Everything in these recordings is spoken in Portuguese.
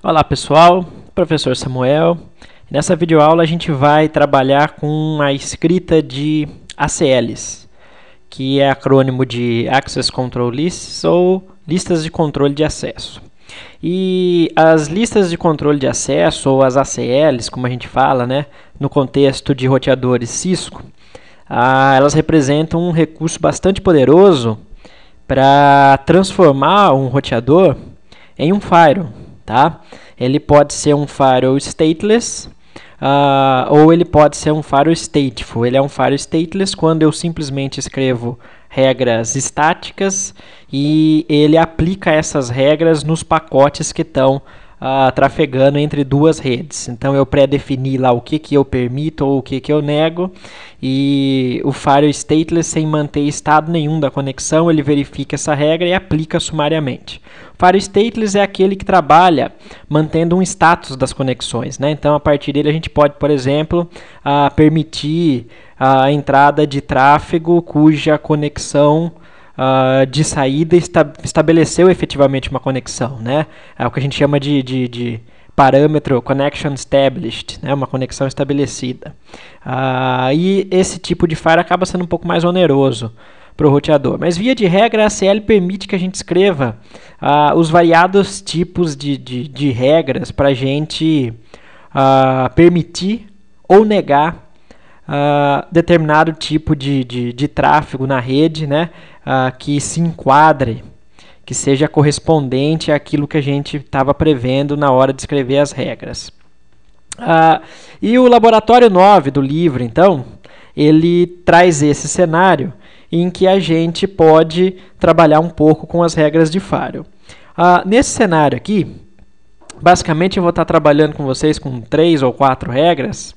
Olá pessoal, professor Samuel. Nessa videoaula a gente vai trabalhar com a escrita de ACLs, que é acrônimo de Access Control Lists ou listas de controle de acesso. E as listas de controle de acesso, ou as ACLs, como a gente fala, né, no contexto de roteadores Cisco, elas representam um recurso bastante poderoso para transformar um roteador em um firewall. Tá? Ele pode ser um firewall stateless ou ele pode ser um firewall stateful. Ele é um firewall stateless quando eu simplesmente escrevo regras estáticas e ele aplica essas regras nos pacotes que estão trafegando entre duas redes. Então eu pré-defini lá o que eu permito ou o que eu nego, e o firewall stateless, sem manter estado nenhum da conexão, ele verifica essa regra e aplica sumariamente. O firewall stateless é aquele que trabalha mantendo um status das conexões, né? Então a partir dele a gente pode, por exemplo, permitir a entrada de tráfego cuja conexão de saída estabeleceu efetivamente uma conexão, né? É o que a gente chama de parâmetro connection established, né? Uma conexão estabelecida. E esse tipo de firewall acaba sendo um pouco mais oneroso para o roteador. Mas, via de regra, a ACL permite que a gente escreva os variados tipos de regras para a gente permitir ou negar determinado tipo de tráfego na rede, né, que se enquadre, que seja correspondente àquilo que a gente estava prevendo na hora de escrever as regras. E o laboratório 9 do livro, então, ele traz esse cenário em que a gente pode trabalhar um pouco com as regras de firewall. Nesse cenário aqui, basicamente eu vou estar trabalhando com vocês com 3 ou 4 regras,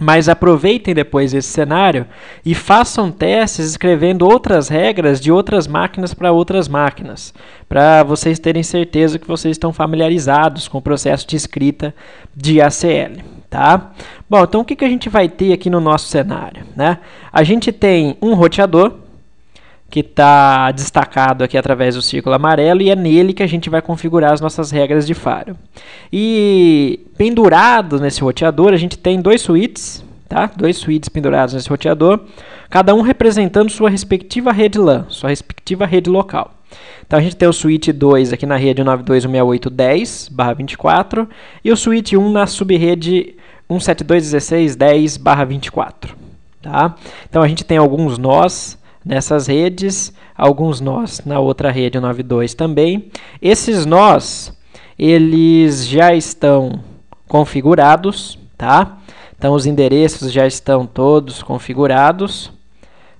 mas aproveitem depois esse cenário e façam testes escrevendo outras regras de outras máquinas para outras máquinas, para vocês terem certeza que vocês estão familiarizados com o processo de escrita de ACL. Tá? Bom, então o que a gente vai ter aqui no nosso cenário, né? A gente tem um roteador que está destacado aqui através do círculo amarelo, e é nele que a gente vai configurar as nossas regras de firewall. E pendurado nesse roteador, a gente tem dois switches, tá? Dois switches pendurados nesse roteador, cada um representando sua respectiva rede LAN, sua respectiva rede local. Então a gente tem o switch 2 aqui na rede 192.168.10/24 e o switch 1 na subrede 172.16.10/24. Tá? Então a gente tem alguns nós nessas redes, alguns nós na outra rede 92 também. Esses nós, eles já estão configurados, tá? Então os endereços já estão todos configurados.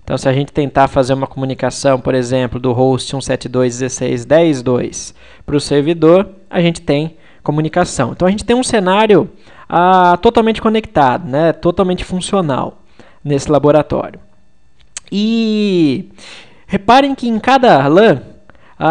Então se a gente tentar fazer uma comunicação, por exemplo, do host 172.16.10.2 para o servidor, a gente tem comunicação. Então a gente tem um cenário totalmente conectado, né? Totalmente funcional nesse laboratório. E reparem que em cada LAN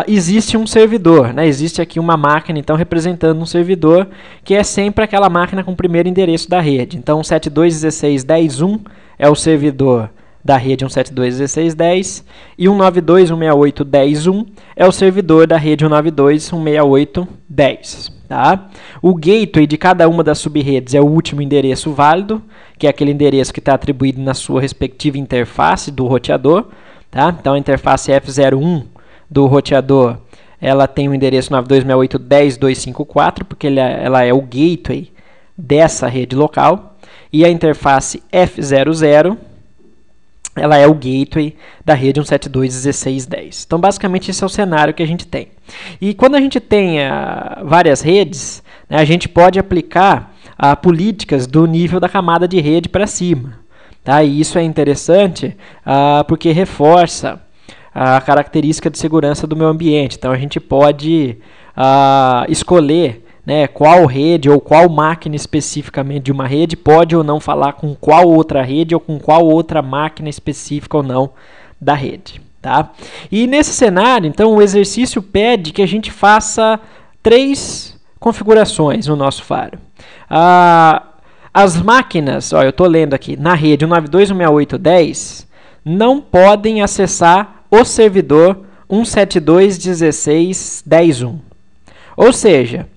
existe um servidor, né? Existe aqui uma máquina, então, representando um servidor, que é sempre aquela máquina com o primeiro endereço da rede. Então, 172.16.10.1 é o servidor da rede 172.16.10 e 192.168.10.1 é o servidor da rede 192.168.10. Tá? O gateway de cada uma das subredes é o último endereço válido, que é aquele endereço que está atribuído na sua respectiva interface do roteador. Tá? Então, a interface F01 do roteador, ela tem o endereço 92.168.10.254, porque ela é o gateway dessa rede local. E a interface F00, ela é o gateway da rede 172.16.10. Então, basicamente, esse é o cenário que a gente tem. E quando a gente tem várias redes, né, a gente pode aplicar políticas do nível da camada de rede para cima. Tá? E isso é interessante porque reforça a característica de segurança do meio ambiente. Então, a gente pode escolher, né, qual rede ou qual máquina especificamente de uma rede pode ou não falar com qual outra rede ou com qual outra máquina específica ou não da rede. Tá? E nesse cenário, então, o exercício pede que a gente faça 3 configurações no nosso firewall. As máquinas, eu estou lendo aqui, na rede 192.168.10 não podem acessar o servidor 172.16.10.1. Ou seja,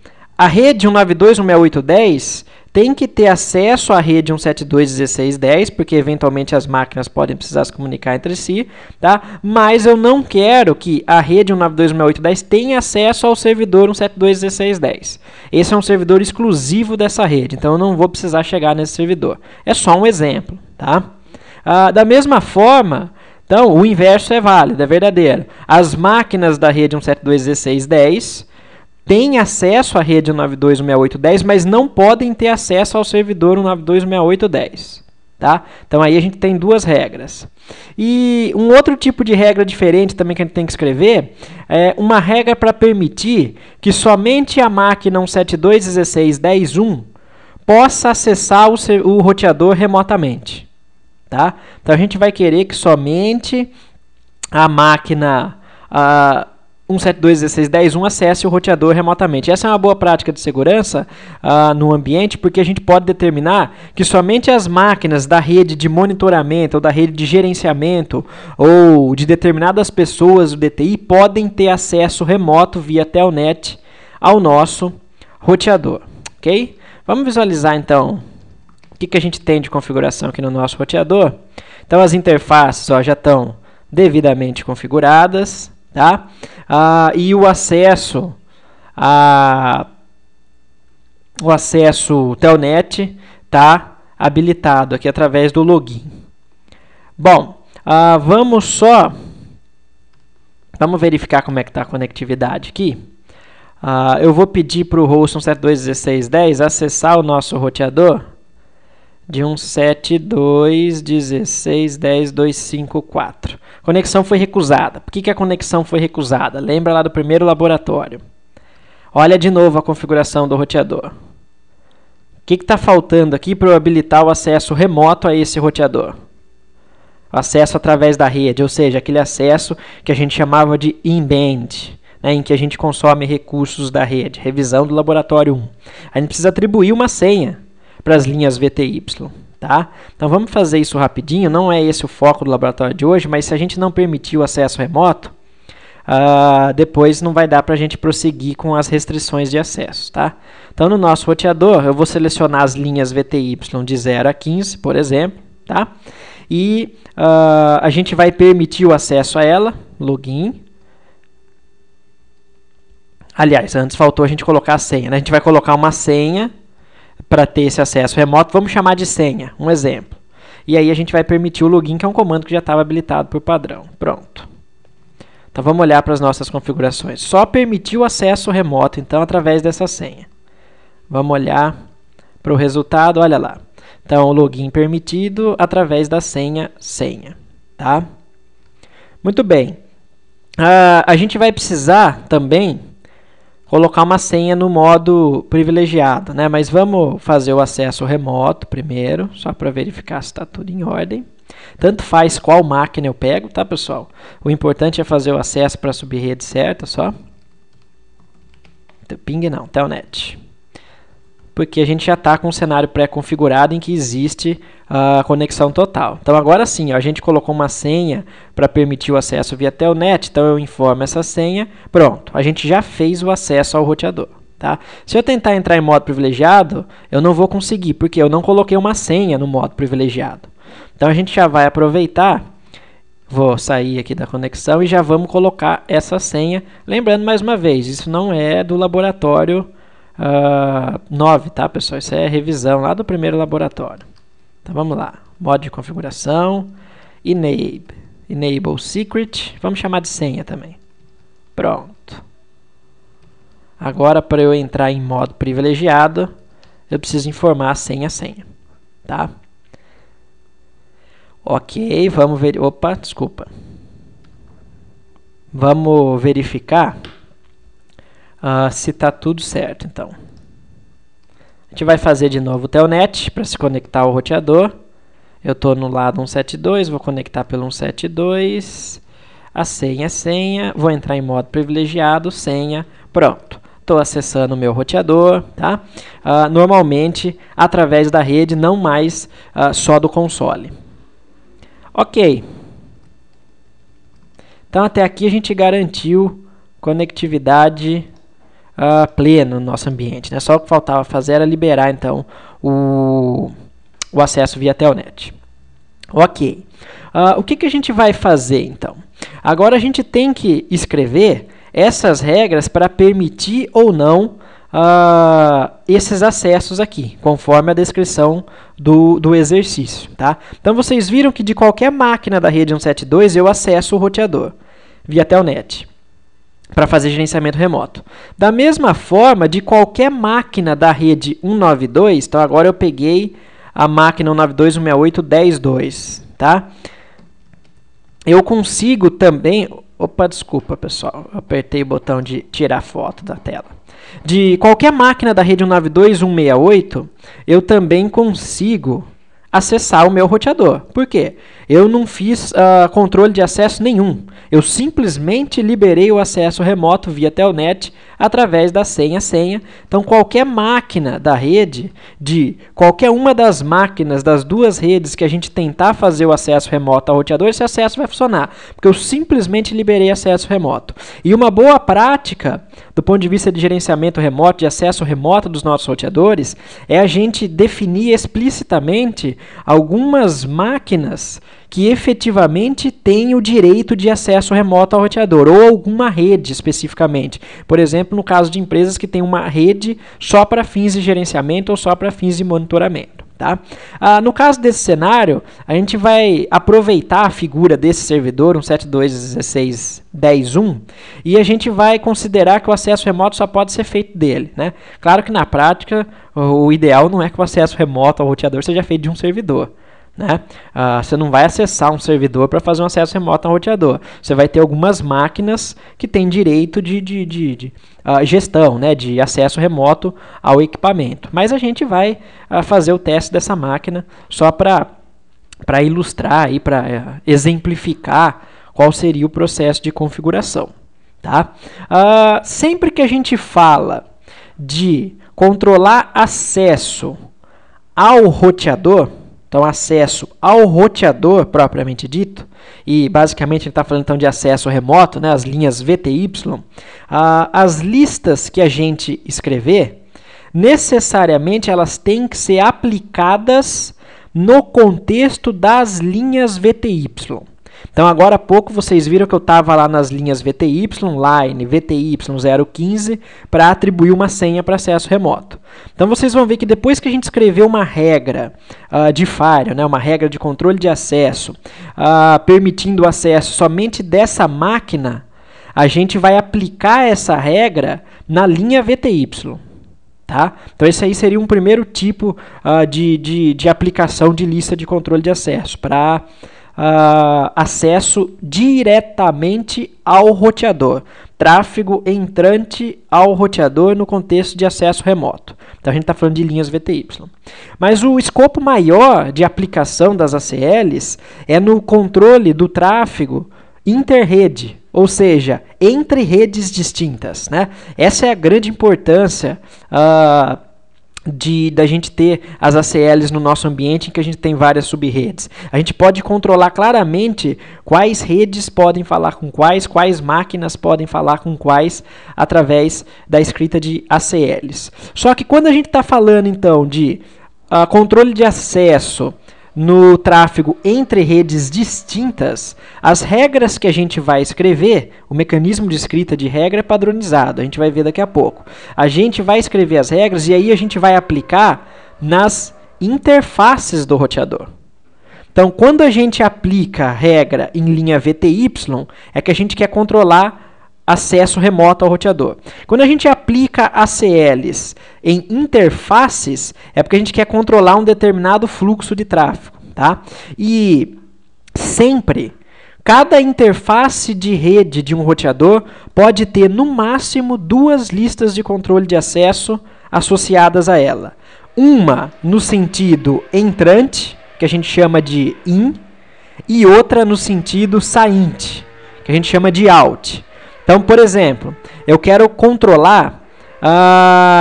a rede 192.168.10 tem que ter acesso à rede 172.16.10, porque eventualmente as máquinas podem precisar se comunicar entre si, tá? Mas eu não quero que a rede 192.168.10 tenha acesso ao servidor 172.16.10. Esse é um servidor exclusivo dessa rede, então eu não vou precisar chegar nesse servidor. É só um exemplo, tá? Da mesma forma, então, o inverso é válido, é verdadeiro. As máquinas da rede 172.16.10 têm acesso à rede 192.168.10, mas não podem ter acesso ao servidor 192.168.10. Tá? Então, aí a gente tem duas regras. E um outro tipo de regra diferente também que a gente tem que escrever é uma regra para permitir que somente a máquina 172.16.10.1 possa acessar o roteador remotamente. Tá? Então, a gente vai querer que somente a máquina 172.16.10.1 acesse o roteador remotamente. Essa é uma boa prática de segurança no ambiente, porque a gente pode determinar que somente as máquinas da rede de monitoramento, ou da rede de gerenciamento, ou de determinadas pessoas do DTI podem ter acesso remoto via Telnet ao nosso roteador. Ok? Vamos visualizar, então, o que a gente tem de configuração aqui no nosso roteador. Então, as interfaces já estão devidamente configuradas. Tá? E o acesso Telnet está habilitado aqui através do login. Bom, vamos verificar como é que está a conectividade aqui. Eu vou pedir para o host 172.16.10 acessar o nosso roteador de 172.16.10.254. Conexão foi recusada. Por que a conexão foi recusada? Lembra lá do primeiro laboratório. Olha de novo a configuração do roteador. O que está faltando aqui para eu habilitar o acesso remoto a esse roteador? O acesso através da rede, ou seja, aquele acesso que a gente chamava de in-band, né, em que a gente consome recursos da rede. Revisão do laboratório 1. A gente precisa atribuir uma senha para as linhas VTY. Tá? Então vamos fazer isso rapidinho, não é esse o foco do laboratório de hoje, mas se a gente não permitir o acesso remoto, depois não vai dar para a gente prosseguir com as restrições de acesso. Tá? Então no nosso roteador eu vou selecionar as linhas VTY de 0 a 15, por exemplo, tá? E a gente vai permitir o acesso a ela, login. Aliás, antes faltou a gente colocar a senha, né? A gente vai colocar uma senha para ter esse acesso remoto, vamos chamar de senha, um exemplo. E aí a gente vai permitir o login, que é um comando que já estava habilitado por padrão. Pronto. Então vamos olhar para as nossas configurações. Só permitir o acesso remoto, então, através dessa senha. Vamos olhar para o resultado, olha lá. Então, o login permitido através da senha. Tá? Muito bem. A gente vai precisar também colocar uma senha no modo privilegiado, né? Mas vamos fazer o acesso remoto primeiro, só para verificar se está tudo em ordem. Tanto faz qual máquina eu pego, tá, pessoal? O importante é fazer o acesso para a subrede certa, só. Ping não, Telnet. Porque a gente já está com um cenário pré-configurado em que existe a conexão total. Então, agora sim, a gente colocou uma senha para permitir o acesso via Telnet, então eu informo essa senha, pronto, a gente já fez o acesso ao roteador. Tá? Se eu tentar entrar em modo privilegiado, eu não vou conseguir, porque eu não coloquei uma senha no modo privilegiado. Então, a gente já vai aproveitar, vou sair aqui da conexão e já vamos colocar essa senha. Lembrando, mais uma vez, isso não é do laboratório 9, tá, pessoal? Isso é revisão lá do primeiro laboratório. Então, vamos lá. Modo de configuração, enable secret, vamos chamar de senha também. Pronto. Agora, para eu entrar em modo privilegiado, eu preciso informar a senha, tá? Ok, vamos ver. Opa, desculpa. Vamos verificar se está tudo certo, então. A gente vai fazer de novo o Telnet para se conectar ao roteador. Eu estou no lado 172, vou conectar pelo 172. A senha é senha. Vou entrar em modo privilegiado, senha. Pronto. Estou acessando o meu roteador, tá? Normalmente através da rede, não mais só do console. Ok. Então, até aqui a gente garantiu conectividade pleno no nosso ambiente, né? Só o que faltava fazer era liberar, então, o acesso via Telnet. Ok. O que a gente vai fazer, então? Agora a gente tem que escrever essas regras para permitir ou não esses acessos aqui, conforme a descrição do exercício. Tá? Então, vocês viram que de qualquer máquina da rede 172 eu acesso o roteador via Telnet para fazer gerenciamento remoto. Da mesma forma, de qualquer máquina da rede 192, então agora eu peguei a máquina 192.168.10.2, tá? Eu consigo também... Opa, desculpa, pessoal. Eu apertei o botão de tirar foto da tela. De qualquer máquina da rede 192.168, eu também consigo acessar o meu roteador. Por quê? Eu não fiz controle de acesso nenhum. Eu simplesmente liberei o acesso remoto via Telnet através da senha. Então, qualquer máquina da rede, de qualquer uma das máquinas das duas redes que a gente tentar fazer o acesso remoto ao roteador, esse acesso vai funcionar, porque eu simplesmente liberei acesso remoto. E uma boa prática, do ponto de vista de gerenciamento remoto, de acesso remoto dos nossos roteadores, é a gente definir explicitamente algumas máquinas que efetivamente têm o direito de acesso remoto ao roteador, ou alguma rede especificamente. Por exemplo, no caso de empresas que têm uma rede só para fins de gerenciamento ou só para fins de monitoramento. Tá? No caso desse cenário, a gente vai aproveitar a figura desse servidor, 172.16.10.1, e a gente vai considerar que o acesso remoto só pode ser feito dele. Né? Claro que na prática, o ideal não é que o acesso remoto ao roteador seja feito de um servidor. Né? Você não vai acessar um servidor para fazer um acesso remoto ao roteador. Você vai ter algumas máquinas que têm direito de gestão, né? De acesso remoto ao equipamento. Mas a gente vai fazer o teste dessa máquina só para ilustrar e para exemplificar qual seria o processo de configuração. Tá? Sempre que a gente fala de controlar acesso ao roteador, então, acesso ao roteador, propriamente dito, e basicamente ele está falando então de acesso remoto, né, as linhas VTY, as listas que a gente escrever, necessariamente elas têm que ser aplicadas no contexto das linhas VTY. Então, agora há pouco vocês viram que eu estava lá nas linhas VTY, line VTY 015, para atribuir uma senha para acesso remoto. Então, vocês vão ver que depois que a gente escreveu uma regra de firewall, né, uma regra de controle de acesso, permitindo o acesso somente dessa máquina, a gente vai aplicar essa regra na linha VTY. Tá? Então, esse aí seria um primeiro tipo de aplicação de lista de controle de acesso, para acesso diretamente ao roteador, tráfego entrante ao roteador no contexto de acesso remoto. Então a gente está falando de linhas VTY. Mas o escopo maior de aplicação das ACLs é no controle do tráfego interrede, ou seja, entre redes distintas. Né? Essa é a grande importância da gente ter as ACLs no nosso ambiente, em que a gente tem várias subredes. A gente pode controlar claramente quais redes podem falar com quais máquinas podem falar com quais, através da escrita de ACLs. Só que quando a gente está falando, então, de controle de acesso no tráfego entre redes distintas, as regras que a gente vai escrever, o mecanismo de escrita de regra é padronizado, a gente vai ver daqui a pouco. A gente vai escrever as regras e aí a gente vai aplicar nas interfaces do roteador. Então, quando a gente aplica a regra em linha VTY, é que a gente quer controlar acesso remoto ao roteador. Quando a gente aplica ACLs em interfaces, é porque a gente quer controlar um determinado fluxo de tráfego. Tá? E sempre, cada interface de rede de um roteador pode ter no máximo 2 listas de controle de acesso associadas a ela. Uma no sentido entrante, que a gente chama de in, e outra no sentido sainte, que a gente chama de out. Então, por exemplo, eu quero controlar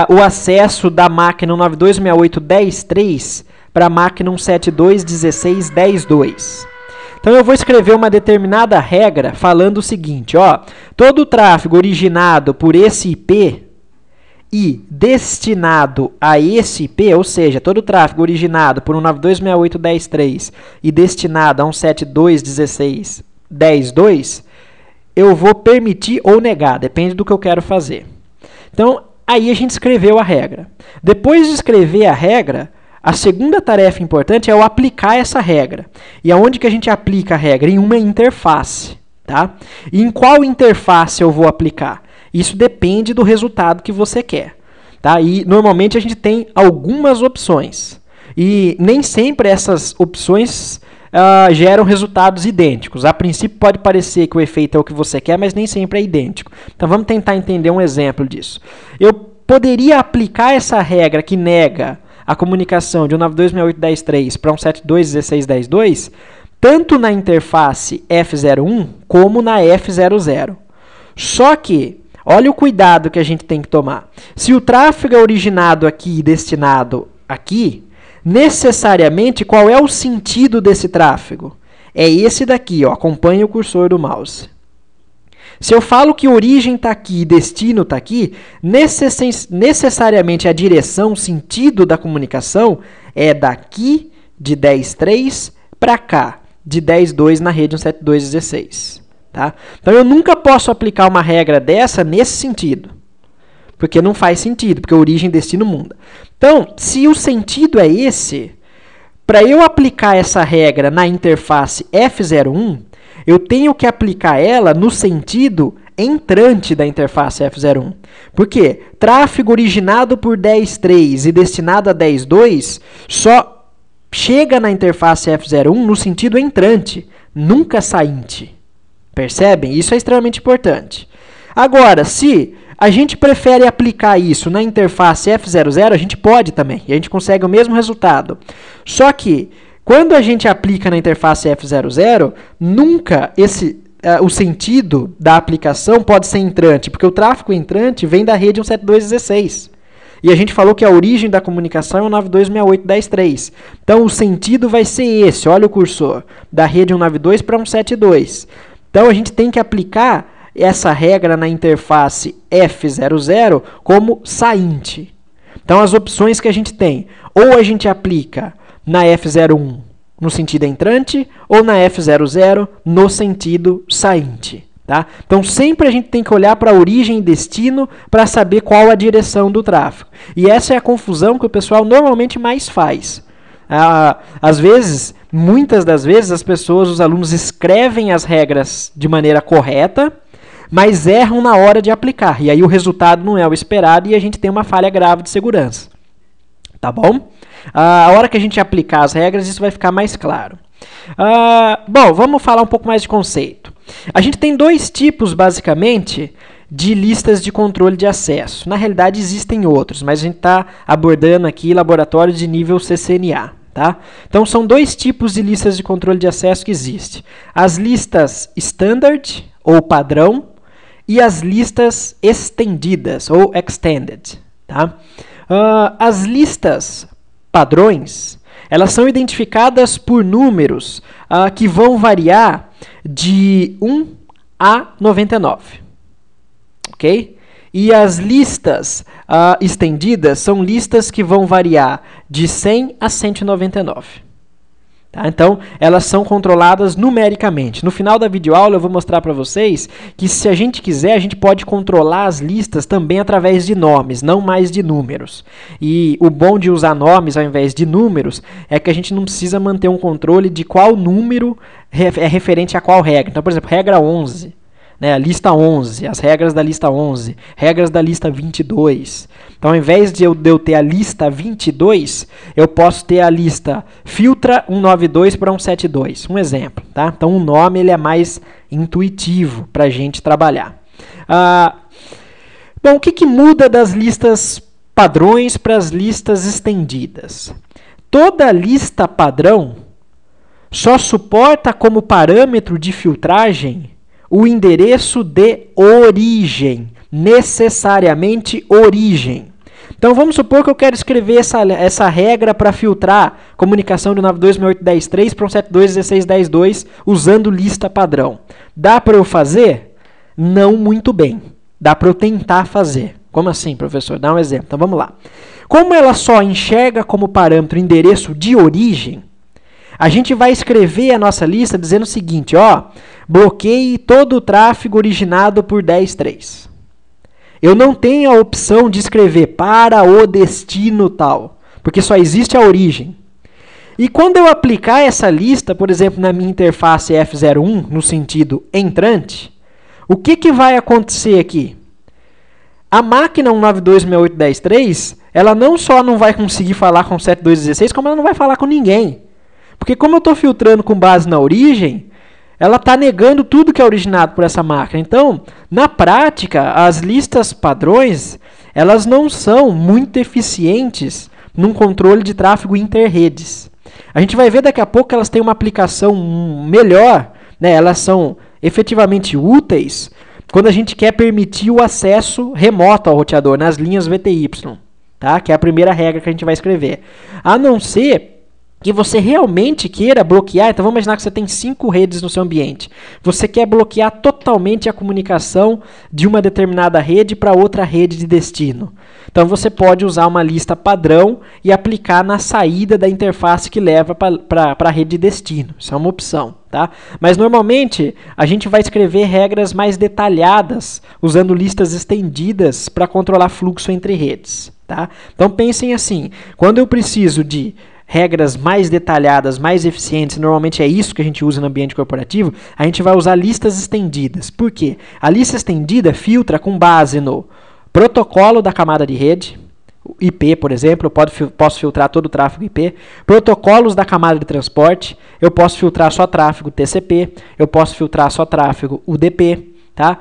o acesso da máquina 9268.10.3 para a máquina 172.16.10.2. Então, eu vou escrever uma determinada regra falando o seguinte, ó, todo o tráfego originado por esse IP, e destinado a esse IP, ou seja, todo o tráfego originado por 192.68.10.3 e destinado a 172.16.10.2, eu vou permitir ou negar, depende do que eu quero fazer. Então, aí a gente escreveu a regra. Depois de escrever a regra, a segunda tarefa importante é eu aplicar essa regra. E aonde que a gente aplica a regra? Em uma interface. Tá? E em qual interface eu vou aplicar? Isso depende do resultado que você quer. Tá? E normalmente a gente tem algumas opções. E nem sempre essas opções geram resultados idênticos. A princípio pode parecer que o efeito é o que você quer, mas nem sempre é idêntico. Então vamos tentar entender um exemplo disso. Eu poderia aplicar essa regra que nega a comunicação de 192.68.10.3 para 172.16.10.2 tanto na interface F01 como na F00. Só que, olha o cuidado que a gente tem que tomar. Se o tráfego é originado aqui e destinado aqui, necessariamente qual é o sentido desse tráfego? É esse daqui, ó, acompanhe o cursor do mouse. Se eu falo que origem está aqui e destino está aqui, necessariamente a direção, o sentido da comunicação é daqui de 10.3 para cá, de 10.2 na rede 172.16. Tá? Então, eu nunca posso aplicar uma regra dessa nesse sentido, porque não faz sentido, porque origem e destino muda. Então, se o sentido é esse, para eu aplicar essa regra na interface F01, eu tenho que aplicar ela no sentido entrante da interface F01. Por quê? Tráfego originado por 10.3 e destinado a 10.2 só chega na interface F01 no sentido entrante, nunca sainte. Percebem? Isso é extremamente importante. Agora, se a gente prefere aplicar isso na interface F00, a gente pode também, e a gente consegue o mesmo resultado. Só que, quando a gente aplica na interface F00, nunca o sentido da aplicação pode ser entrante, porque o tráfego entrante vem da rede 172.16. E a gente falou que a origem da comunicação é 192.68.10.3. Então, o sentido vai ser esse, olha o cursor, da rede 192 para 172. Então, a gente tem que aplicar essa regra na interface F00 como sainte. Então, as opções que a gente tem, ou a gente aplica na F01 no sentido entrante, ou na F00 no sentido sainte. Tá? Então, sempre a gente tem que olhar para a origem e destino para saber qual a direção do tráfego. E essa é a confusão que o pessoal normalmente mais faz. Às vezes, muitas das vezes, as pessoas, os alunos, escrevem as regras de maneira correta, mas erram na hora de aplicar. E aí o resultado não é o esperado e a gente tem uma falha grave de segurança. Tá bom? A hora que a gente aplicar as regras, isso vai ficar mais claro. Bom, vamos falar um pouco mais de conceito. A gente tem dois tipos, basicamente, de listas de controle de acesso. Na realidade, existem outros, mas a gente está abordando aqui laboratórios de nível CCNA. Tá? Então, são dois tipos de listas de controle de acesso que existem. As listas standard, ou padrão, e as listas estendidas, ou extended. Tá? As listas padrões, elas são identificadas por números que vão variar de 1 a 99. Ok? E as listas estendidas são listas que vão variar de 100 a 199. Tá? Então, elas são controladas numericamente. No final da videoaula, eu vou mostrar para vocês que, se a gente quiser, a gente pode controlar as listas também através de nomes, não mais de números. E o bom de usar nomes ao invés de números é que a gente não precisa manter um controle de qual número é referente a qual regra. Então, por exemplo, regra 11. A lista 11, as regras da lista 11, regras da lista 22. Então, ao invés de eu ter a lista 22, eu posso ter a lista filtra 192 para 172. Um exemplo. Tá? Então, o nome ele é mais intuitivo para a gente trabalhar. Bom, o que muda das listas padrões para as listas estendidas? Toda lista padrão só suporta como parâmetro de filtragem o endereço de origem, necessariamente origem. Então, vamos supor que eu quero escrever essa regra para filtrar comunicação de 192.68.10.3 para 172.16.10.2 usando lista padrão. Dá para eu fazer? Não muito bem. Dá para eu tentar fazer. Como assim, professor? Dá um exemplo. Então vamos lá. Como ela só enxerga como parâmetro o endereço de origem, a gente vai escrever a nossa lista dizendo o seguinte, ó, bloqueie todo o tráfego originado por 10.3. Eu não tenho a opção de escrever para o destino tal, porque só existe a origem. E quando eu aplicar essa lista, por exemplo, na minha interface F01, no sentido entrante, o que vai acontecer aqui? A máquina 192.68.10.3, ela não só não vai conseguir falar com 7.2.16, como ela não vai falar com ninguém. Porque como eu estou filtrando com base na origem, ela está negando tudo que é originado por essa máquina. Então, na prática, as listas padrões, elas não são muito eficientes num controle de tráfego interredes. A gente vai ver daqui a pouco que elas têm uma aplicação melhor, né? Elas são efetivamente úteis quando a gente quer permitir o acesso remoto ao roteador nas linhas VTY, tá? Que é a primeira regra que a gente vai escrever. A não ser que você realmente queira bloquear, então vamos imaginar que você tem 5 redes no seu ambiente. Você quer bloquear totalmente a comunicação de uma determinada rede para outra rede de destino. Então você pode usar uma lista padrão e aplicar na saída da interface que leva para a rede de destino. Isso é uma opção, tá? Mas normalmente a gente vai escrever regras mais detalhadas, usando listas estendidas para controlar fluxo entre redes, tá? Então pensem assim, quando eu preciso de regras mais detalhadas, mais eficientes, normalmente é isso que a gente usa no ambiente corporativo, a gente vai usar listas estendidas. Por quê? A lista estendida filtra com base no protocolo da camada de rede, IP, por exemplo, eu posso filtrar todo o tráfego IP, protocolos da camada de transporte, eu posso filtrar só tráfego TCP, eu posso filtrar só tráfego UDP, tá?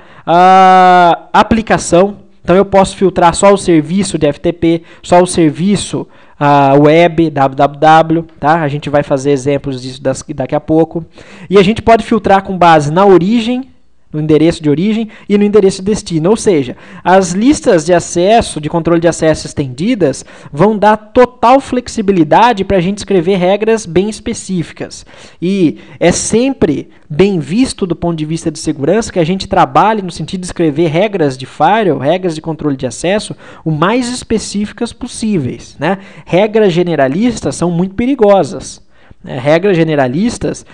Aplicação, então eu posso filtrar só o serviço de FTP, só o serviço web, www, tá? A gente vai fazer exemplos disso daqui a pouco. E a gente pode filtrar com base na origem, no endereço de origem e no endereço de destino. Ou seja, as listas de acesso, de controle de acesso estendidas, vão dar total flexibilidade para a gente escrever regras bem específicas. E é sempre bem visto do ponto de vista de segurança que a gente trabalhe no sentido de escrever regras de firewall, regras de controle de acesso, o mais específicas possíveis, né? Regras generalistas são muito perigosas. Regras generalistas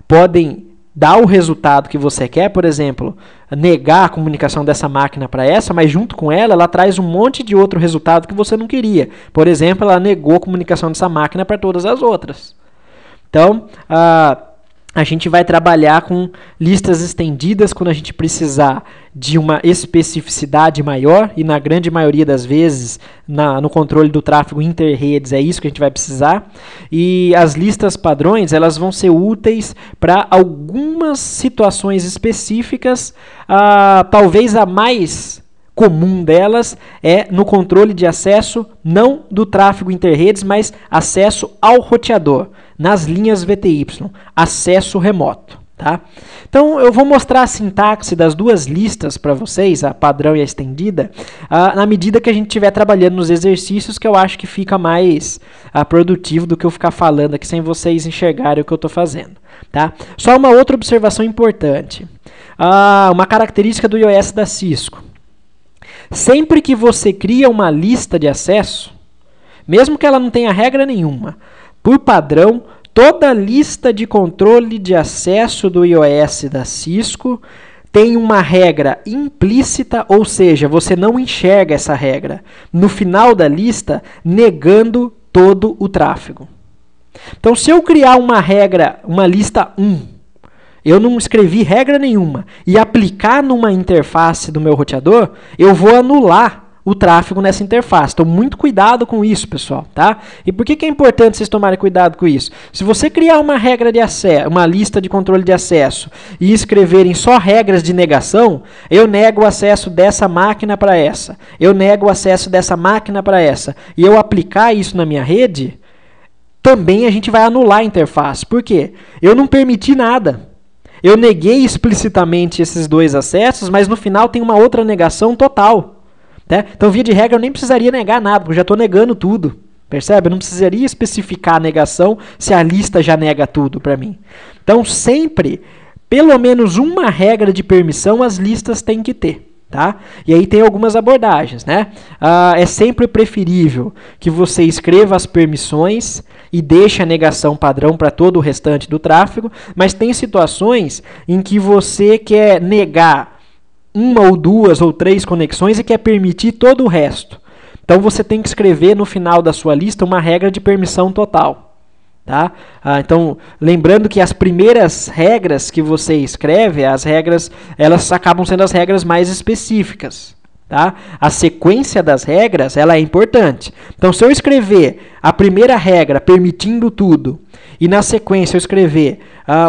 podem dar o resultado que você quer, por exemplo, negar a comunicação dessa máquina para essa, mas junto com ela, ela traz um monte de outro resultado que você não queria. Por exemplo, ela negou a comunicação dessa máquina para todas as outras. Então, a gente vai trabalhar com listas estendidas quando a gente precisar de uma especificidade maior, e na grande maioria das vezes, no controle do tráfego inter-redes, é isso que a gente vai precisar. E as listas padrões, elas vão ser úteis para algumas situações específicas, talvez a mais comum delas é no controle de acesso, não do tráfego inter-redes, mas acesso ao roteador, nas linhas VTY, acesso remoto, tá? Então eu vou mostrar a sintaxe das duas listas para vocês, a padrão e a estendida, na medida que a gente estiver trabalhando nos exercícios, que eu acho que fica mais produtivo do que eu ficar falando aqui sem vocês enxergarem o que eu estou fazendo, tá? Só uma outra observação importante, uma característica do iOS da Cisco. Sempre que você cria uma lista de acesso, mesmo que ela não tenha regra nenhuma, por padrão, toda lista de controle de acesso do iOS da Cisco tem uma regra implícita, ou seja, você não enxerga essa regra no final da lista, negando todo o tráfego. Então, se eu criar uma regra, uma lista 1, eu não escrevi regra nenhuma, e aplicar numa interface do meu roteador, eu vou anular o tráfego nessa interface. Então, muito cuidado com isso, pessoal, tá? E por que é importante vocês tomarem cuidado com isso? Se você criar uma regra de acesso, uma lista de controle de acesso, e escreverem só regras de negação, eu nego o acesso dessa máquina para essa, eu nego o acesso dessa máquina para essa, e eu aplicar isso na minha rede, também a gente vai anular a interface. Por quê? Eu não permiti nada. Eu neguei explicitamente esses dois acessos, mas no final tem uma outra negação total. Né? Então, via de regra, eu nem precisaria negar nada, porque eu já estou negando tudo. Percebe? Eu não precisaria especificar a negação se a lista já nega tudo para mim. Então, sempre, pelo menos uma regra de permissão as listas têm que ter. Tá? E aí tem algumas abordagens, né? É sempre preferível que você escreva as permissões e deixe a negação padrão para todo o restante do tráfego, mas tem situações em que você quer negar uma ou duas ou três conexões e quer permitir todo o resto. Então você tem que escrever no final da sua lista uma regra de permissão total. Tá? Então, lembrando que as primeiras regras que você escreve, as regras, elas acabam sendo as regras mais específicas. Tá? A sequência das regras, ela é importante. Então, se eu escrever a primeira regra permitindo tudo, e na sequência eu escrever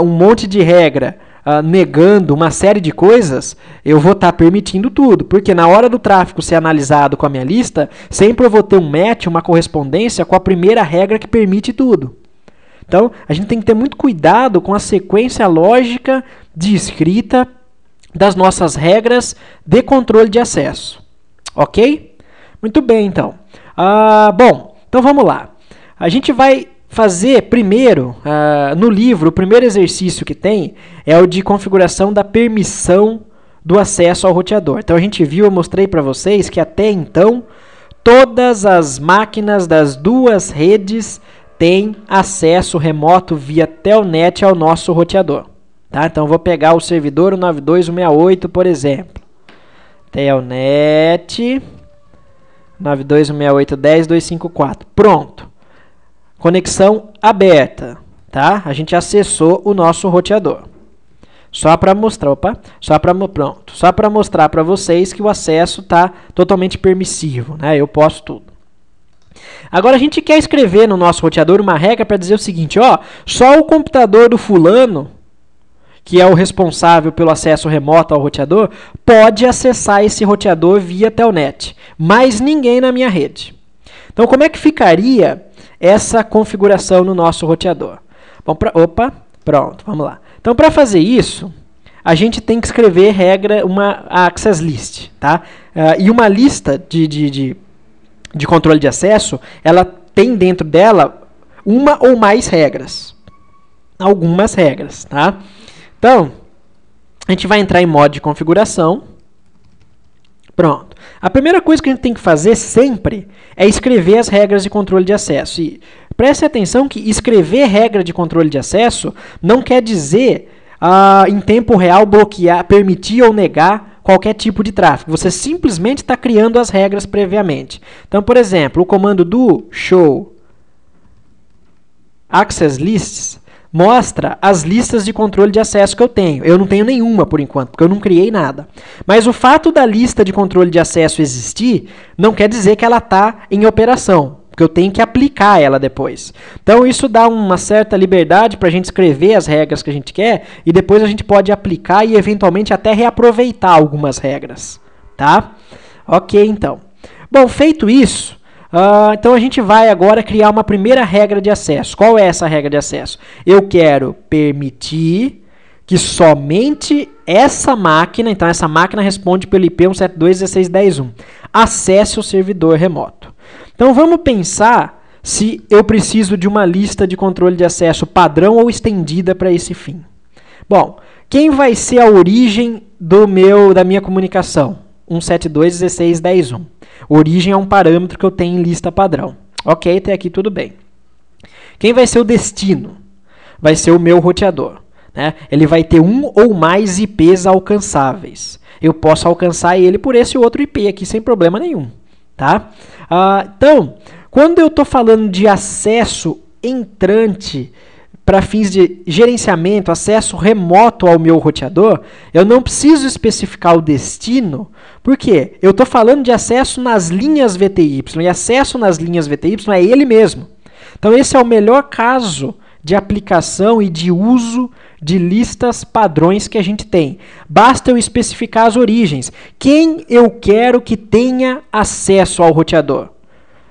um monte de regra negando uma série de coisas, eu vou estar permitindo tudo. Porque na hora do tráfego ser analisado com a minha lista, sempre eu vou ter um match, uma correspondência com a primeira regra que permite tudo. Então, a gente tem que ter muito cuidado com a sequência lógica de escrita das nossas regras de controle de acesso. Ok? Muito bem, então. Bom, então vamos lá. A gente vai fazer primeiro, no livro, o primeiro exercício que tem é o de configuração da permissão do acesso ao roteador. Então, a gente viu, eu mostrei para vocês que até então, todas as máquinas das duas redes tem acesso remoto via Telnet ao nosso roteador. Tá? Então, vou pegar o servidor 92.168, por exemplo. Telnet 92.168.10.254. Pronto. Conexão aberta. Tá? A gente acessou o nosso roteador. Só para mostrar, só para mostrar para vocês que o acesso está totalmente permissivo. Né? Eu posso tudo. Agora a gente quer escrever no nosso roteador uma regra para dizer o seguinte, ó, só o computador do fulano, que é o responsável pelo acesso remoto ao roteador, pode acessar esse roteador via Telnet, mas ninguém na minha rede. Então, como é que ficaria essa configuração no nosso roteador? Bom, pronto, vamos lá. Então, para fazer isso, a gente tem que escrever uma access list, tá? E uma lista de controle de acesso, ela tem dentro dela uma ou mais regras. Algumas regras, tá? Então, a gente vai entrar em modo de configuração. Pronto. A primeira coisa que a gente tem que fazer sempre é escrever as regras de controle de acesso. E preste atenção que escrever regra de controle de acesso não quer dizer, em tempo real, bloquear, permitir ou negar qualquer tipo de tráfego. Você simplesmente está criando as regras previamente. Então, por exemplo, o comando do show access lists mostra as listas de controle de acesso que eu tenho. Eu não tenho nenhuma por enquanto, porque eu não criei nada. Mas o fato da lista de controle de acesso existir não quer dizer que ela está em operação, porque eu tenho que aplicar ela depois. Então, isso dá uma certa liberdade para a gente escrever as regras que a gente quer e depois a gente pode aplicar e, eventualmente, até reaproveitar algumas regras. Tá? Ok, então. Bom, feito isso, então a gente vai agora criar uma primeira regra de acesso. Qual é essa regra de acesso? Eu quero permitir que somente essa máquina, então essa máquina responde pelo IP 172.16.10.1, acesse o servidor remoto. Então, vamos pensar se eu preciso de uma lista de controle de acesso padrão ou estendida para esse fim. Bom, quem vai ser a origem da minha comunicação? 172.16.10.1. Origem é um parâmetro que eu tenho em lista padrão. Ok, até aqui tudo bem. Quem vai ser o destino? Vai ser o meu roteador. Né? Ele vai ter um ou mais IPs alcançáveis. Eu posso alcançar ele por esse outro IP aqui sem problema nenhum. Tá? Então, quando eu estou falando de acesso entrante para fins de gerenciamento, acesso remoto ao meu roteador, eu não preciso especificar o destino, porque eu estou falando de acesso nas linhas VTY, e acesso nas linhas VTY é ele mesmo. Então, esse é o melhor caso de aplicação e de uso de listas padrões que a gente tem. Basta eu especificar as origens. Quem eu quero que tenha acesso ao roteador?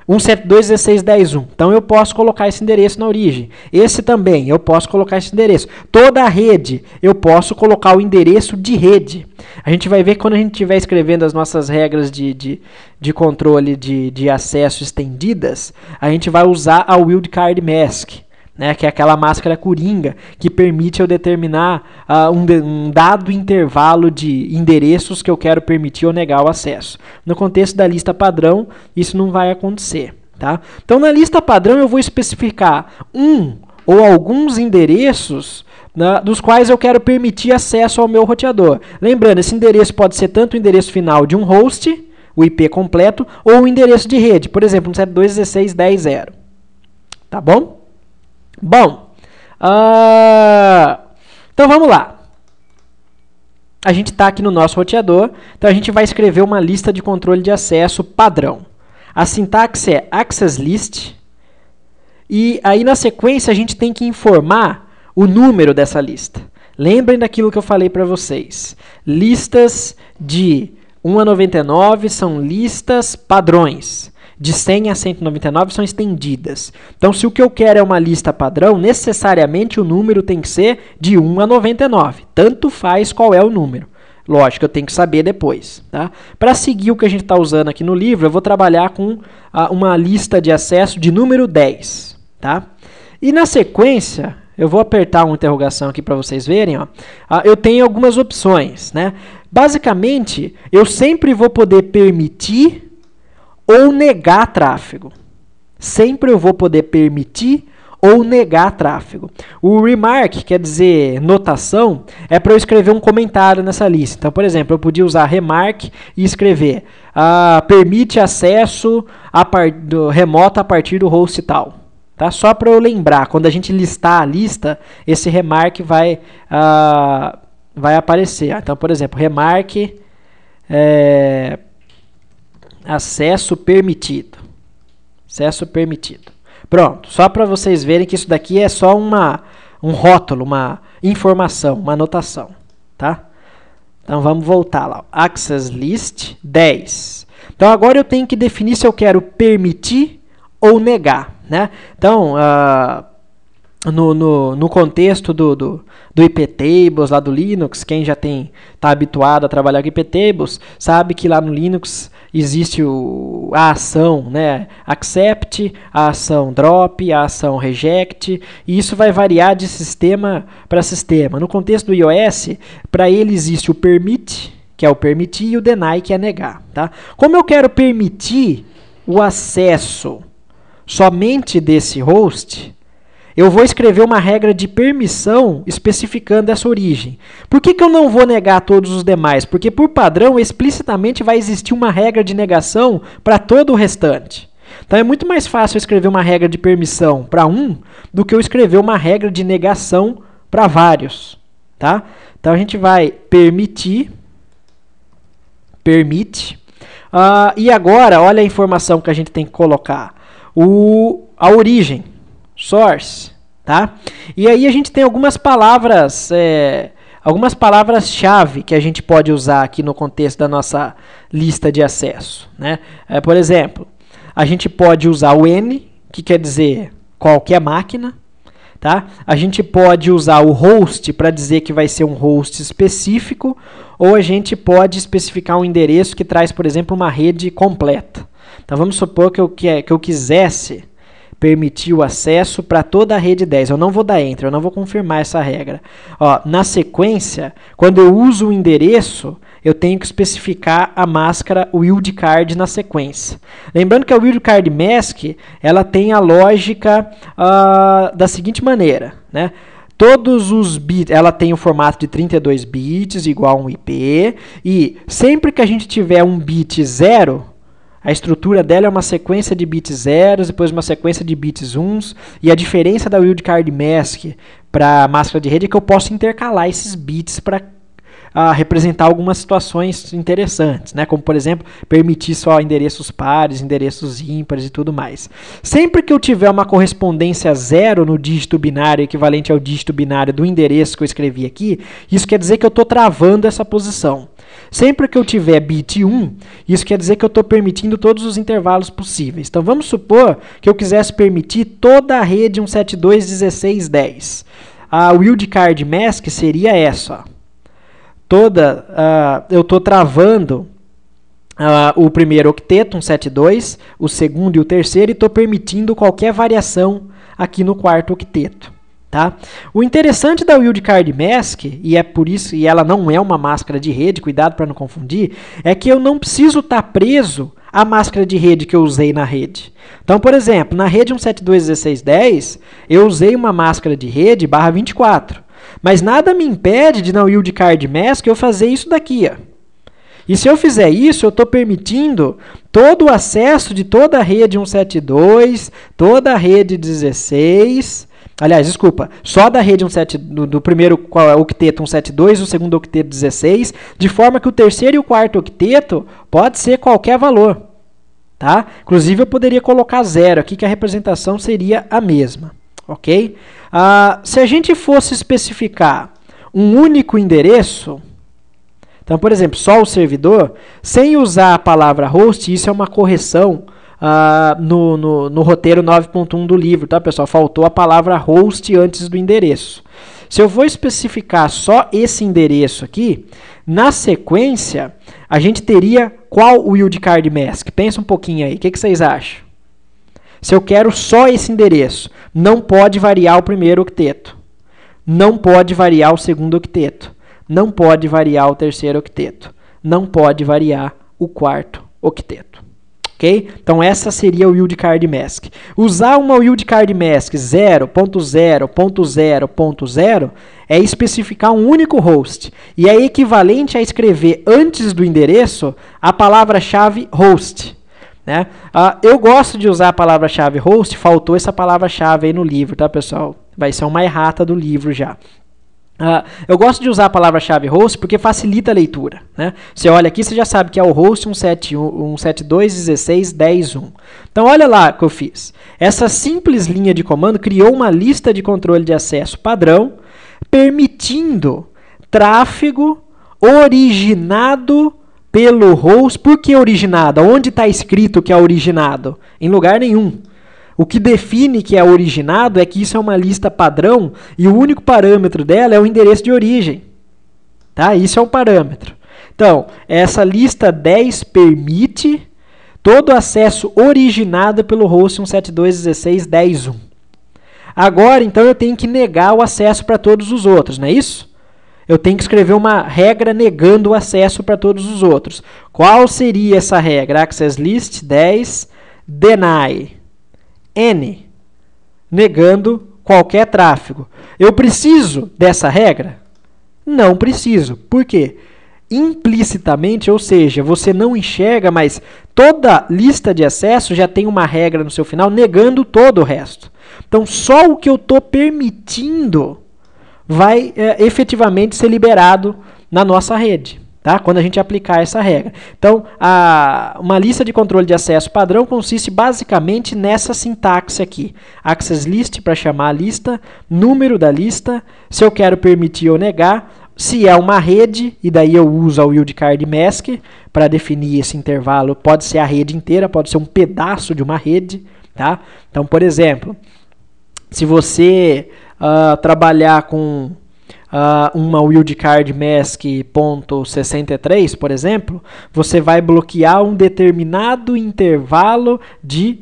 172.16.10.1. Então, eu posso colocar esse endereço na origem. Esse também, eu posso colocar esse endereço. Toda a rede, eu posso colocar o endereço de rede. A gente vai ver que quando a gente estiver escrevendo as nossas regras de controle de acesso estendidas, a gente vai usar a wildcard mask. né, que é aquela máscara coringa que permite eu determinar um dado intervalo de endereços que eu quero permitir ou negar o acesso. No contexto da lista padrão, isso não vai acontecer. Tá? Então, na lista padrão, eu vou especificar um ou alguns endereços, né, dos quais eu quero permitir acesso ao meu roteador. Lembrando, esse endereço pode ser tanto o endereço final de um host, o IP completo, ou o endereço de rede, por exemplo, 172.168.10.0. Tá bom? Bom, então vamos lá. A gente está aqui no nosso roteador, então a gente vai escrever uma lista de controle de acesso padrão. A sintaxe é access list, e aí na sequência a gente tem que informar o número dessa lista. Lembrem daquilo que eu falei para vocês. Listas de 1 a 99 são listas padrões. De 100 a 199 são estendidas. Então, se o que eu quero é uma lista padrão, necessariamente o número tem que ser de 1 a 99. Tanto faz qual é o número. Lógico, eu tenho que saber depois. Tá? Para seguir o que a gente está usando aqui no livro, eu vou trabalhar com uma lista de acesso de número 10. Tá? E na sequência, eu vou apertar uma interrogação aqui para vocês verem. Ó. Eu tenho algumas opções. Né? Basicamente, eu sempre vou poder permitir ou negar tráfego. Sempre eu vou poder permitir ou negar tráfego. O remark, quer dizer notação, é para eu escrever um comentário nessa lista. Então, por exemplo, eu podia usar remark e escrever permite acesso remoto a partir do host tal. Tá? Só para eu lembrar, quando a gente listar a lista, esse remark vai aparecer. Então, por exemplo, remark acesso permitido. Acesso permitido. Pronto, só para vocês verem que isso daqui é só um rótulo, uma informação, uma anotação. Tá? Então vamos voltar lá. Access list 10. Então agora eu tenho que definir se eu quero permitir ou negar. Né? Então, no contexto do iptables lá do Linux, quem já está habituado a trabalhar com iptables, sabe que lá no Linux existe a ação, né, accept, a ação drop, a ação reject, e isso vai variar de sistema para sistema. No contexto do iOS, para ele existe o permit, que é o permitir, e o deny, que é negar. Tá? Como eu quero permitir o acesso somente desse host, eu vou escrever uma regra de permissão especificando essa origem. Por que eu não vou negar todos os demais? Porque, por padrão, explicitamente vai existir uma regra de negação para todo o restante. Então, é muito mais fácil eu escrever uma regra de permissão para um do que eu escrever uma regra de negação para vários. Tá? Então, a gente vai permite. E agora, olha a informação que a gente tem que colocar. A origem. Source, tá? E aí a gente tem algumas palavras-chave que a gente pode usar aqui no contexto da nossa lista de acesso, né? Por exemplo, a gente pode usar o N, que quer dizer qualquer máquina, tá? A gente pode usar o host para dizer que vai ser um host específico, ou a gente pode especificar um endereço que traz, por exemplo, uma rede completa. Então vamos supor que eu quisesse permitir o acesso para toda a rede 10. Eu não vou dar enter, eu não vou confirmar essa regra. Ó, na sequência, quando eu uso o endereço, eu tenho que especificar a máscara wildcard na sequência. Lembrando que a wildcard mask, ela tem a lógica da seguinte maneira, né? Todos os bits, ela tem o formato de 32 bits, igual a um IP, e sempre que a gente tiver um bit 0, a estrutura dela é uma sequência de bits zeros, depois uma sequência de bits 1s, e a diferença da wildcard mask para a máscara de rede é que eu posso intercalar esses bits para representar algumas situações interessantes, né? Como, por exemplo, permitir só endereços pares, endereços ímpares e tudo mais. Sempre que eu tiver uma correspondência zero no dígito binário equivalente ao dígito binário do endereço que eu escrevi aqui, isso quer dizer que eu estou travando essa posição. Sempre que eu tiver bit 1, isso quer dizer que eu estou permitindo todos os intervalos possíveis. Então, vamos supor que eu quisesse permitir toda a rede 172.16.10. A wildcard mask seria essa. Eu estou travando o primeiro octeto, 172, o segundo e o terceiro, e estou permitindo qualquer variação aqui no quarto octeto. Tá? O interessante da Wildcard Mask, e é por isso, e ela não é uma máscara de rede, cuidado para não confundir, é que eu não preciso estar preso à máscara de rede que eu usei na rede. Então, por exemplo, na rede 172.16.10, eu usei uma máscara de rede /24, mas nada me impede de na Wildcard Mask eu fazer isso daqui, ó. E se eu fizer isso, eu estou permitindo todo o acesso de toda a rede 172, toda a rede 16... Aliás, desculpa, só da rede do primeiro octeto 172, o segundo octeto 16, de forma que o terceiro e o quarto octeto pode ser qualquer valor. Tá? Inclusive, eu poderia colocar 0 aqui, que a representação seria a mesma. Ok? Se a gente fosse especificar um único endereço, então, por exemplo, só o servidor, sem usar a palavra host, isso é uma correção no roteiro 9.1 do livro, tá, pessoal? Faltou a palavra host antes do endereço. Se eu vou especificar só esse endereço aqui, na sequência, a gente teria qual Wildcard Mask? Pensa um pouquinho aí, o que vocês acham? Se eu quero só esse endereço, não pode variar o primeiro octeto, não pode variar o segundo octeto, não pode variar o terceiro octeto, não pode variar o quarto octeto. Okay? Então, essa seria o Wildcard Mask. Usar uma Wildcard Mask 0.0.0.0 é especificar um único host. E é equivalente a escrever antes do endereço a palavra-chave host. Né? Eu gosto de usar a palavra-chave host, faltou essa palavra-chave aí no livro, tá, pessoal? Vai ser uma errata do livro já. Eu gosto de usar a palavra-chave host porque facilita a leitura. Né? Você olha aqui, você já sabe que é o host 172.16.10.1. Então, olha lá o que eu fiz. Essa simples linha de comando criou uma lista de controle de acesso padrão, permitindo tráfego originado pelo host. Por que originado? Onde está escrito que é originado? Em lugar nenhum. O que define que é originado é que isso é uma lista padrão e o único parâmetro dela é o endereço de origem. Tá? Isso é o parâmetro. Então, essa lista 10 permite todo acesso originado pelo host 172.16.10.1. Agora, então, eu tenho que negar o acesso para todos os outros, não é isso? Eu tenho que escrever uma regra negando o acesso para todos os outros. Qual seria essa regra? Access list 10 deny. N, negando qualquer tráfego. Eu preciso dessa regra? Não preciso. Por quê? Implicitamente, ou seja, você não enxerga, mas toda lista de acesso já tem uma regra no seu final negando todo o resto. Então, só o que eu estou permitindo vai efetivamente ser liberado na nossa rede. Tá? Quando a gente aplicar essa regra. Então, uma lista de controle de acesso padrão consiste basicamente nessa sintaxe aqui. Access list para chamar a lista, número da lista, se eu quero permitir ou negar, se é uma rede, e daí eu uso a Wildcard Mask para definir esse intervalo. Pode ser a rede inteira, pode ser um pedaço de uma rede. Tá? Então, por exemplo, se você trabalhar com uma Wildcard Mask .63, por exemplo, você vai bloquear um determinado intervalo de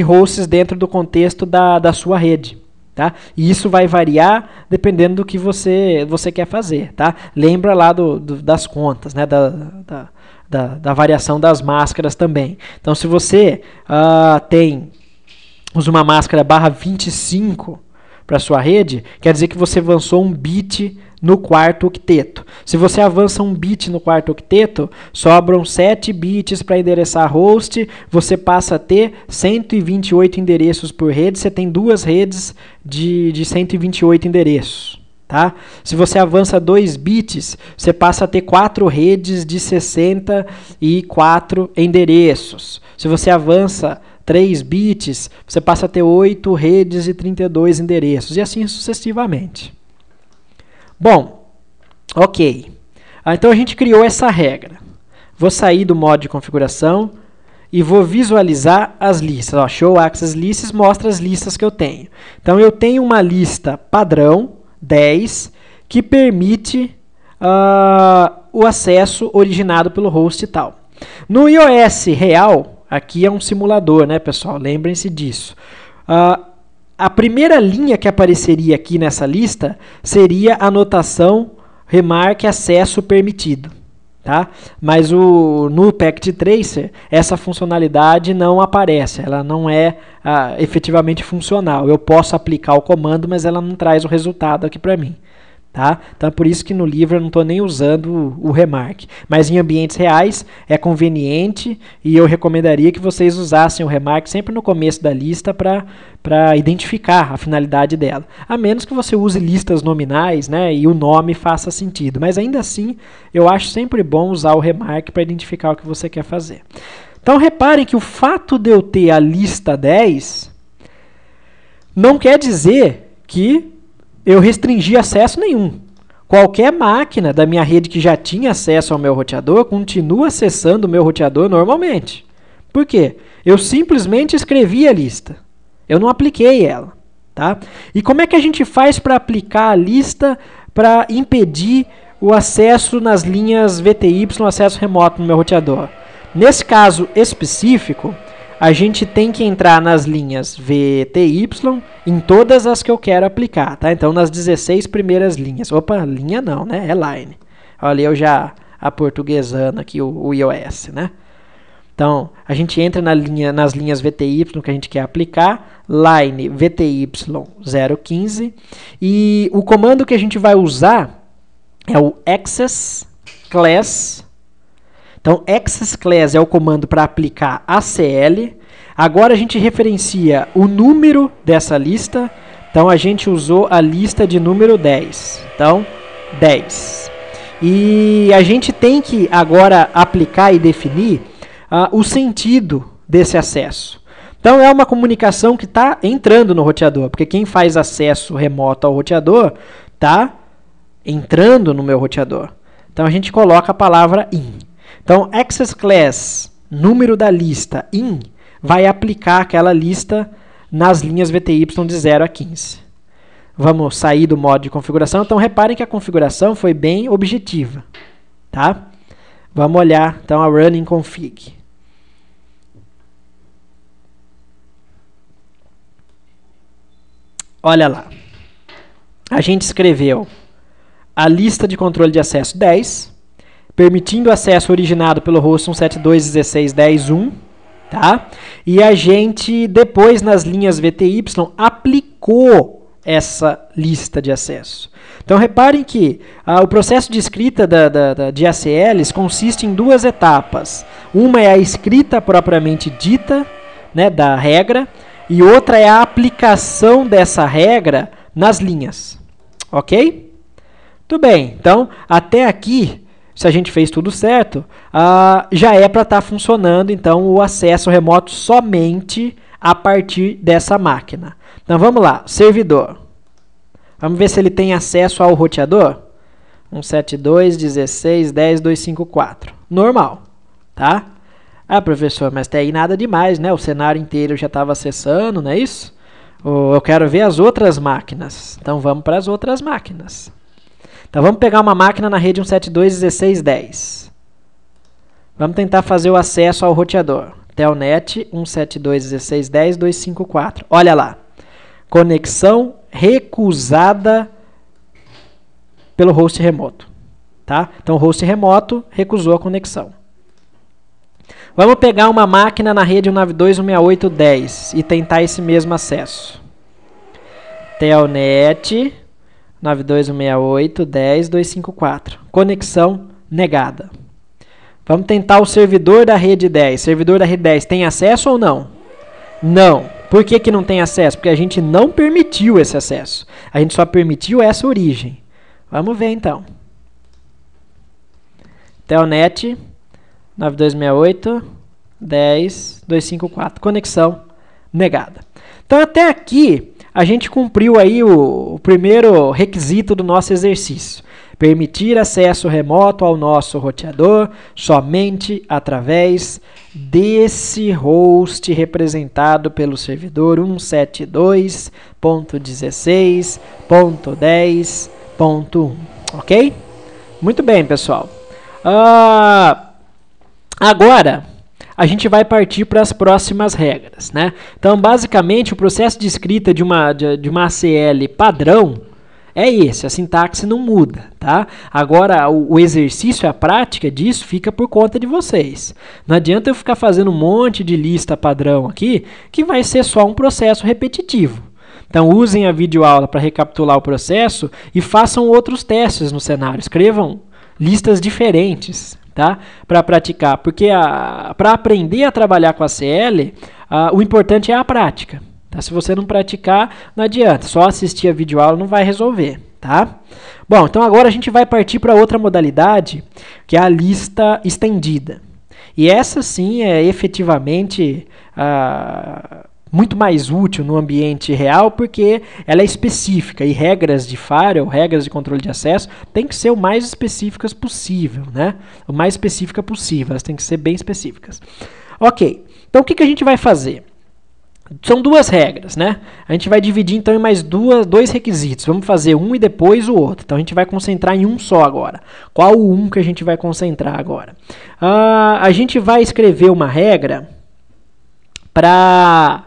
hosts dentro do contexto da sua rede. Tá? E isso vai variar dependendo do que você quer fazer. Tá? Lembra lá das contas, né? da variação das máscaras também. Então, se você usa uma máscara /25 para a sua rede, quer dizer que você avançou um bit no quarto octeto. Se você avança um bit no quarto octeto, sobram 7 bits para endereçar host, você passa a ter 128 endereços por rede, você tem duas redes de 128 endereços. Tá? Se você avança 2 bits, você passa a ter 4 redes de 64 endereços. Se você avança 3 bits, você passa a ter 8 redes e 32 endereços, e assim sucessivamente. Bom, ok. Então a gente criou essa regra. Vou sair do modo de configuração e vou visualizar as listas. Ó, Show Access Lists mostra as listas que eu tenho. Então eu tenho uma lista padrão, 10, que permite o acesso originado pelo host e tal. No iOS real, aqui é um simulador, né, pessoal? Lembrem-se disso. A primeira linha que apareceria aqui nessa lista seria a notação remarque acesso permitido. Tá? Mas no Packet Tracer, essa funcionalidade não aparece, ela não é efetivamente funcional. Eu posso aplicar o comando, mas ela não traz o resultado aqui para mim. Tá? Então é por isso que no livro eu não estou nem usando o remark. Mas em ambientes reais é conveniente e eu recomendaria que vocês usassem o remark sempre no começo da lista para identificar a finalidade dela. A menos que você use listas nominais, né, e o nome faça sentido. Mas ainda assim eu acho sempre bom usar o remark para identificar o que você quer fazer. Então reparem que o fato de eu ter a lista 10 não quer dizer que eu restringi acesso nenhum. Qualquer máquina da minha rede que já tinha acesso ao meu roteador continua acessando o meu roteador normalmente. Por quê? Eu simplesmente escrevi a lista. Eu não apliquei ela. Tá? E como é que a gente faz para aplicar a lista para impedir o acesso nas linhas VTY, o acesso remoto no meu roteador? Nesse caso específico, a gente tem que entrar nas linhas VTY em todas as que eu quero aplicar, tá? Então, nas 16 primeiras linhas. Opa, linha não, né? É line. Olha, eu já aportuguesando aqui o iOS, né? Então, a gente entra nas linhas VTY que a gente quer aplicar, line VTY 015, e o comando que a gente vai usar é o access class. Então, access class é o comando para aplicar ACL. Agora a gente referencia o número dessa lista. Então, a gente usou a lista de número 10. Então, 10. E a gente tem que agora aplicar e definir o sentido desse acesso. Então, é uma comunicação que está entrando no roteador, porque quem faz acesso remoto ao roteador está entrando no meu roteador. Então, a gente coloca a palavra in. Então, access class, número da lista, in, vai aplicar aquela lista nas linhas VTY de 0 a 15. Vamos sair do modo de configuração. Então, reparem que a configuração foi bem objetiva. Tá? Vamos olhar, então, a running config. Olha lá. A gente escreveu a lista de controle de acesso 10, permitindo acesso originado pelo host 172.16.10.1, tá? E a gente, depois, nas linhas VTY, aplicou essa lista de acesso. Então, reparem que o processo de escrita de ACLs consiste em duas etapas. Uma é a escrita propriamente dita, né, da regra, e outra é a aplicação dessa regra nas linhas. Ok? Tudo bem. Então, até aqui, se a gente fez tudo certo, já é para estar funcionando, então, o acesso remoto somente a partir dessa máquina. Então, vamos lá. Servidor. Vamos ver se ele tem acesso ao roteador. 172.16.10.254. Normal. Tá? Ah, professor, mas tem aí nada demais, né? O cenário inteiro já estava acessando, não é isso? Eu quero ver as outras máquinas. Então, vamos para as outras máquinas. Então, vamos pegar uma máquina na rede 172.16.10. Vamos tentar fazer o acesso ao roteador. Telnet 172.16.10.254. Olha lá. Conexão recusada pelo host remoto. Tá? Então, o host remoto recusou a conexão. Vamos pegar uma máquina na rede 192.168.10 e tentar esse mesmo acesso. Telnet 92.168.10.254. Conexão negada. Vamos tentar o servidor da rede 10. Servidor da rede 10 tem acesso ou não? Não. Por que que não tem acesso? Porque a gente não permitiu esse acesso. A gente só permitiu essa origem. Vamos ver então. Telnet 92.168.10.254. Conexão negada. Então, até aqui, a gente cumpriu aí o primeiro requisito do nosso exercício. Permitir acesso remoto ao nosso roteador somente através desse host representado pelo servidor 172.16.10.1. Ok? Muito bem, pessoal. Agora, a gente vai partir para as próximas regras, né? Então, basicamente, o processo de escrita de uma ACL padrão é esse, a sintaxe não muda, tá? Agora, o exercício, a prática disso fica por conta de vocês. Não adianta eu ficar fazendo um monte de lista padrão aqui, que vai ser só um processo repetitivo. Então, usem a videoaula para recapitular o processo e façam outros testes no cenário. Escrevam listas diferentes, tá? Para praticar. Porque para aprender a trabalhar com a ACL, o importante é a prática. Tá? Se você não praticar, não adianta. Só assistir a videoaula não vai resolver. Tá? Bom, então agora a gente vai partir para outra modalidade, que é a lista estendida. E essa sim é efetivamente muito mais útil no ambiente real, porque ela é específica e regras de firewall, regras de controle de acesso, tem que ser o mais específicas possível, né? O mais específica possível, elas têm que ser bem específicas. Ok, então o que a gente vai fazer? São duas regras, né? A gente vai dividir então em mais dois requisitos. Vamos fazer um e depois o outro. Então a gente vai concentrar em um só agora. Qual o um que a gente vai concentrar agora? A gente vai escrever uma regra para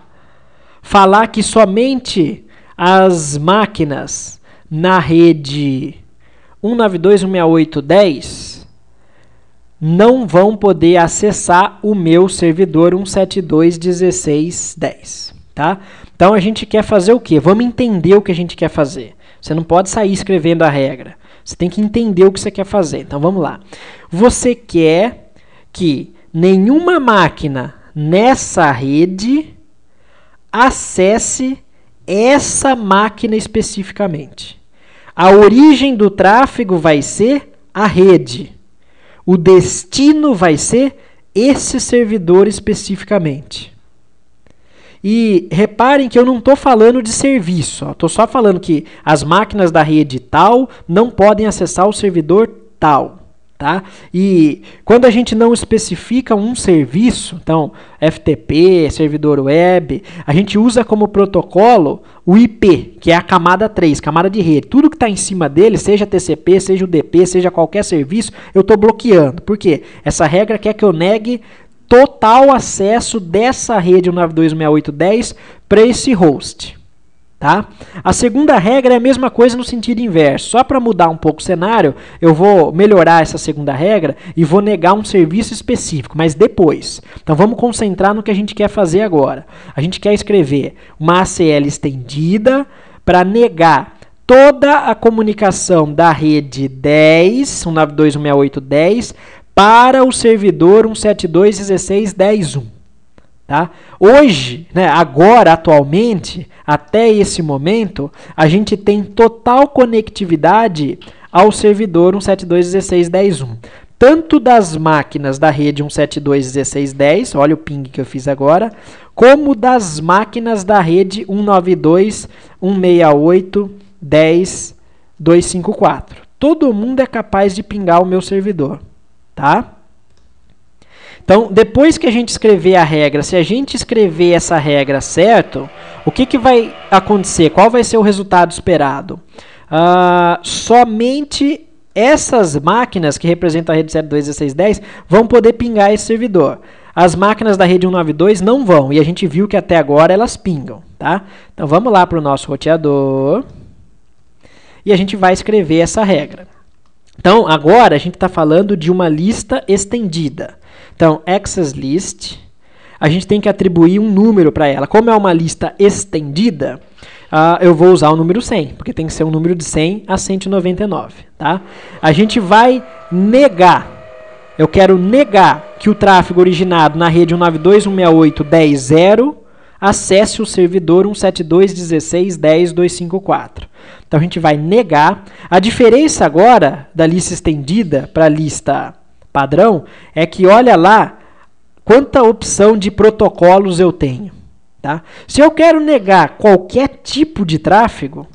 falar que somente as máquinas na rede 192.168.10 não vão poder acessar o meu servidor 172.16.10, tá? Então a gente quer fazer o quê? Vamos entender o que a gente quer fazer. Você não pode sair escrevendo a regra. Você tem que entender o que você quer fazer. Então vamos lá. Você quer que nenhuma máquina nessa rede acesse essa máquina especificamente. A origem do tráfego vai ser a rede. O destino vai ser esse servidor especificamente. E reparem que eu não estou falando de serviço. Estou só falando que as máquinas da rede tal não podem acessar o servidor tal. Tá? E quando a gente não especifica um serviço, então FTP, servidor web, a gente usa como protocolo o IP, que é a camada 3, camada de rede. Tudo que está em cima dele, seja TCP, seja UDP, seja qualquer serviço, eu estou bloqueando. Por quê? Essa regra quer que eu negue total acesso dessa rede 192.168.10 para esse host. Tá? A segunda regra é a mesma coisa no sentido inverso. Só para mudar um pouco o cenário, eu vou melhorar essa segunda regra e vou negar um serviço específico, mas depois. Então vamos concentrar no que a gente quer fazer agora. A gente quer escrever uma ACL estendida para negar toda a comunicação da rede 10, 192.168.10, para o servidor 172.16.10.1. Tá? Hoje, né, agora, atualmente, até esse momento, a gente tem total conectividade ao servidor 172.16.10.1. Tanto das máquinas da rede 172.16.10, olha o ping que eu fiz agora, como das máquinas da rede 192.168.10.254. Todo mundo é capaz de pingar o meu servidor. Tá? Então, depois que a gente escrever a regra, se a gente escrever essa regra certo, o que vai acontecer? Qual vai ser o resultado esperado? Somente essas máquinas que representam a rede 172.16.10 vão poder pingar esse servidor. As máquinas da rede 192 não vão, e a gente viu que até agora elas pingam. Tá? Então, vamos lá para o nosso roteador e a gente vai escrever essa regra. Então, agora a gente está falando de uma lista estendida. Então, access list, a gente tem que atribuir um número para ela. Como é uma lista estendida, eu vou usar o número 100, porque tem que ser um número de 100 a 199. Tá? A gente vai negar, eu quero negar que o tráfego originado na rede 192.168.10.0 acesse o servidor 172.16.10.254. Então, a gente vai negar. A diferença agora da lista estendida para a lista padrão é que olha lá quanta opção de protocolos eu tenho. Tá? Se eu quero negar qualquer tipo de tráfego,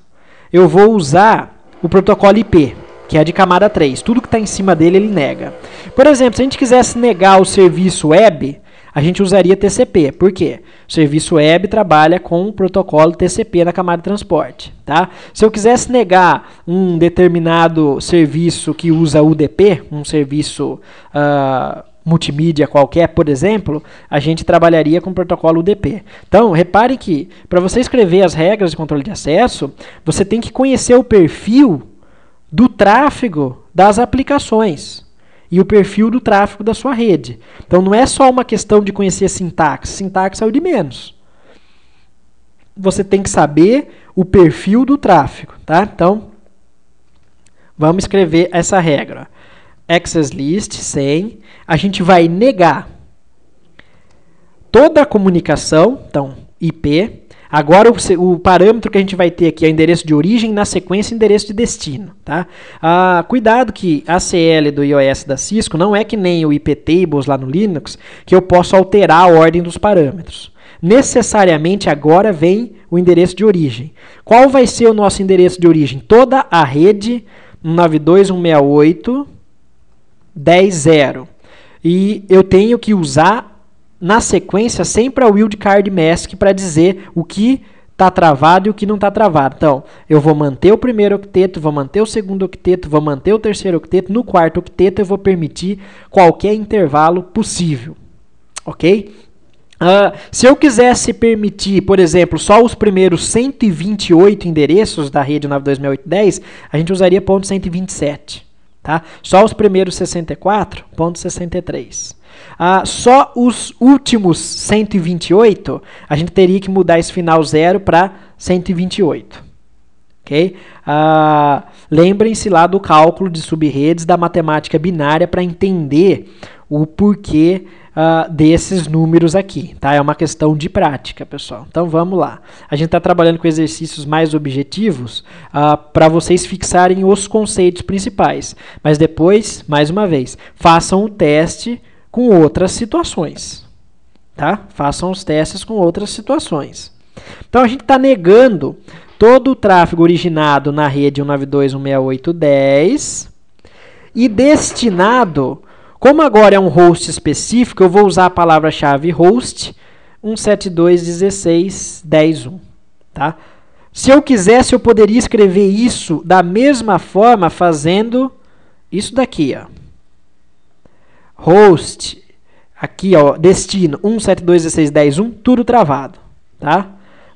eu vou usar o protocolo IP, que é de camada 3. Tudo que está em cima dele, ele nega. Por exemplo, se a gente quisesse negar o serviço web, a gente usaria TCP. Por quê? O serviço web trabalha com o protocolo TCP na camada de transporte. Tá? Se eu quisesse negar um determinado serviço que usa UDP, um serviço multimídia qualquer, por exemplo, a gente trabalharia com o protocolo UDP. Então, repare que para você escrever as regras de controle de acesso, você tem que conhecer o perfil do tráfego das aplicações e o perfil do tráfego da sua rede. Então, não é só uma questão de conhecer sintaxe. Sintaxe é o de menos. Você tem que saber o perfil do tráfego, tá? Então, vamos escrever essa regra. Access list sem, a gente vai negar toda a comunicação, então IP. Agora o parâmetro que a gente vai ter aqui é o endereço de origem, na sequência endereço de destino. Tá? Cuidado que a ACL do iOS da Cisco não é que nem o iptables lá no Linux, que eu posso alterar a ordem dos parâmetros. Necessariamente agora vem o endereço de origem. Qual vai ser o nosso endereço de origem? Toda a rede 192.168.10.0. E eu tenho que usar na sequência sempre a wildcard mask para dizer o que está travado e o que não está travado. Então, eu vou manter o primeiro octeto, vou manter o segundo octeto, vou manter o terceiro octeto. No quarto octeto eu vou permitir qualquer intervalo possível. Ok? Se eu quisesse permitir, por exemplo, só os primeiros 128 endereços da rede 92.168.10, a gente usaria ponto .127. Tá? Só os primeiros 64, ponto .63. Só os últimos 128, a gente teria que mudar esse final 0 para 128. Okay? Lembrem-se lá do cálculo de subredes da matemática binária para entender o porquê desses números aqui. Tá? É uma questão de prática, pessoal. Então vamos lá. A gente está trabalhando com exercícios mais objetivos para vocês fixarem os conceitos principais. Mas depois, mais uma vez, façam o teste com outras situações. Tá? Façam os testes com outras situações. Então a gente está negando todo o tráfego originado na rede 192.168.10 e destinado, como agora é um host específico, eu vou usar a palavra-chave host 172.16.10.1. Tá? Se eu quisesse, eu poderia escrever isso da mesma forma fazendo isso daqui, ó. Host, aqui, ó, destino 172.16.10.1, tudo travado, tá?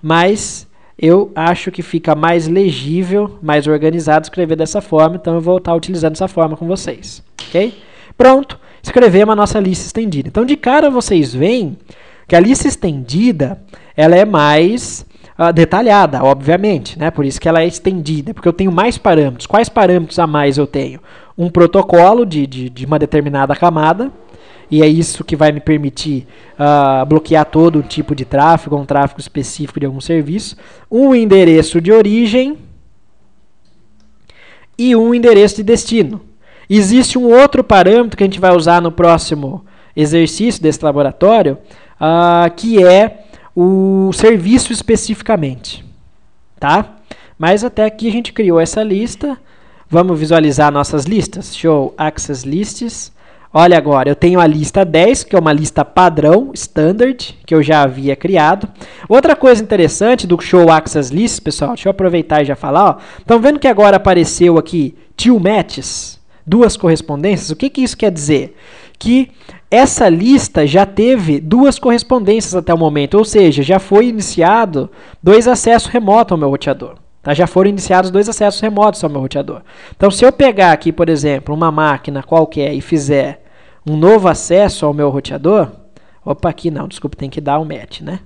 Mas eu acho que fica mais legível, mais organizado escrever dessa forma, então eu vou estar utilizando essa forma com vocês, ok? Pronto, escrevemos a nossa lista estendida. Então, de cara, vocês veem que a lista estendida, ela é mais detalhada, obviamente, né? Por isso que ela é estendida, porque eu tenho mais parâmetros. Quais parâmetros a mais eu tenho? Um protocolo de uma determinada camada, e é isso que vai me permitir bloquear todo tipo de tráfego, um tráfego específico de algum serviço, um endereço de origem e um endereço de destino. Existe um outro parâmetro que a gente vai usar no próximo exercício desse laboratório, que é o serviço especificamente. Tá? Mas até aqui a gente criou essa lista. Vamos visualizar nossas listas. Show Access Lists. Olha agora, eu tenho a lista 10, que é uma lista padrão, standard, que eu já havia criado. Outra coisa interessante do Show Access Lists, pessoal, deixa eu aproveitar e já falar. Estão vendo que agora apareceu aqui two matches, duas correspondências? O que isso quer dizer? Que essa lista já teve duas correspondências até o momento, ou seja, já foi iniciado 2 acessos remotos ao meu roteador. Tá? Já foram iniciados 2 acessos remotos ao meu roteador. Então, se eu pegar aqui, por exemplo, uma máquina qualquer e fizer um novo acesso ao meu roteador, opa, aqui não, desculpa, tem que dar um match, né?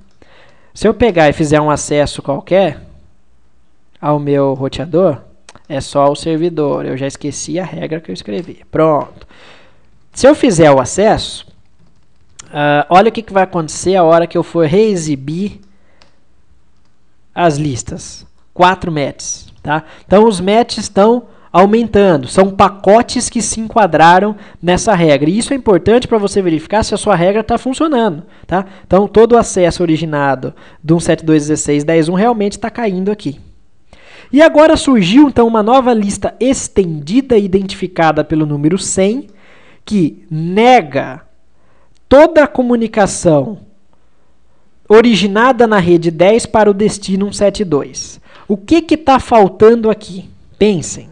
Se eu pegar e fizer um acesso qualquer ao meu roteador, é só o servidor. Eu já esqueci a regra que eu escrevi. Pronto. Se eu fizer o acesso, olha o que vai acontecer a hora que eu for reexibir as listas. 4 matches. Tá? Então, os matches estão aumentando. São pacotes que se enquadraram nessa regra. E isso é importante para você verificar se a sua regra está funcionando. Tá? Então, todo o acesso originado do 172.16.10.1 realmente está caindo aqui. E agora surgiu, então, uma nova lista estendida identificada pelo número 100, que nega toda a comunicação originada na rede 10 para o destino 172. O que está faltando aqui? Pensem.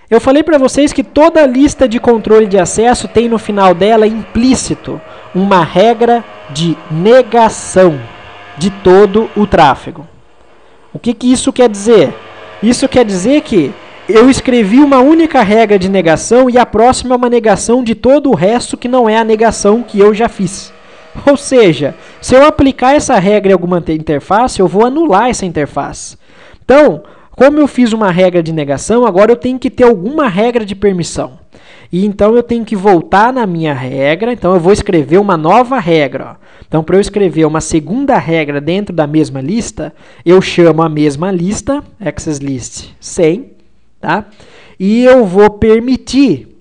Eu falei para vocês que toda lista de controle de acesso tem no final dela implícito uma regra de negação de todo o tráfego. O que isso quer dizer? Isso quer dizer que eu escrevi uma única regra de negação e a próxima é uma negação de todo o resto que não é a negação que eu já fiz. Ou seja, se eu aplicar essa regra em alguma interface, eu vou anular essa interface. Então, como eu fiz uma regra de negação, agora eu tenho que ter alguma regra de permissão. E então eu tenho que voltar na minha regra, então eu vou escrever uma nova regra. Ó. Então, para eu escrever uma segunda regra dentro da mesma lista, eu chamo a mesma lista, access list 100, tá? E eu vou permitir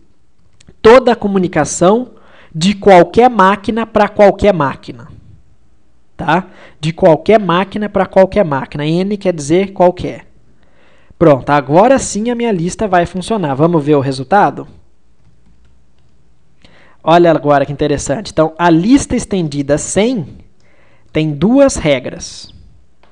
toda a comunicação de qualquer máquina para qualquer máquina. Tá? De qualquer máquina para qualquer máquina. N quer dizer qualquer. Pronto, agora sim a minha lista vai funcionar. Vamos ver o resultado? Olha agora que interessante. Então, a lista estendida 100 tem duas regras.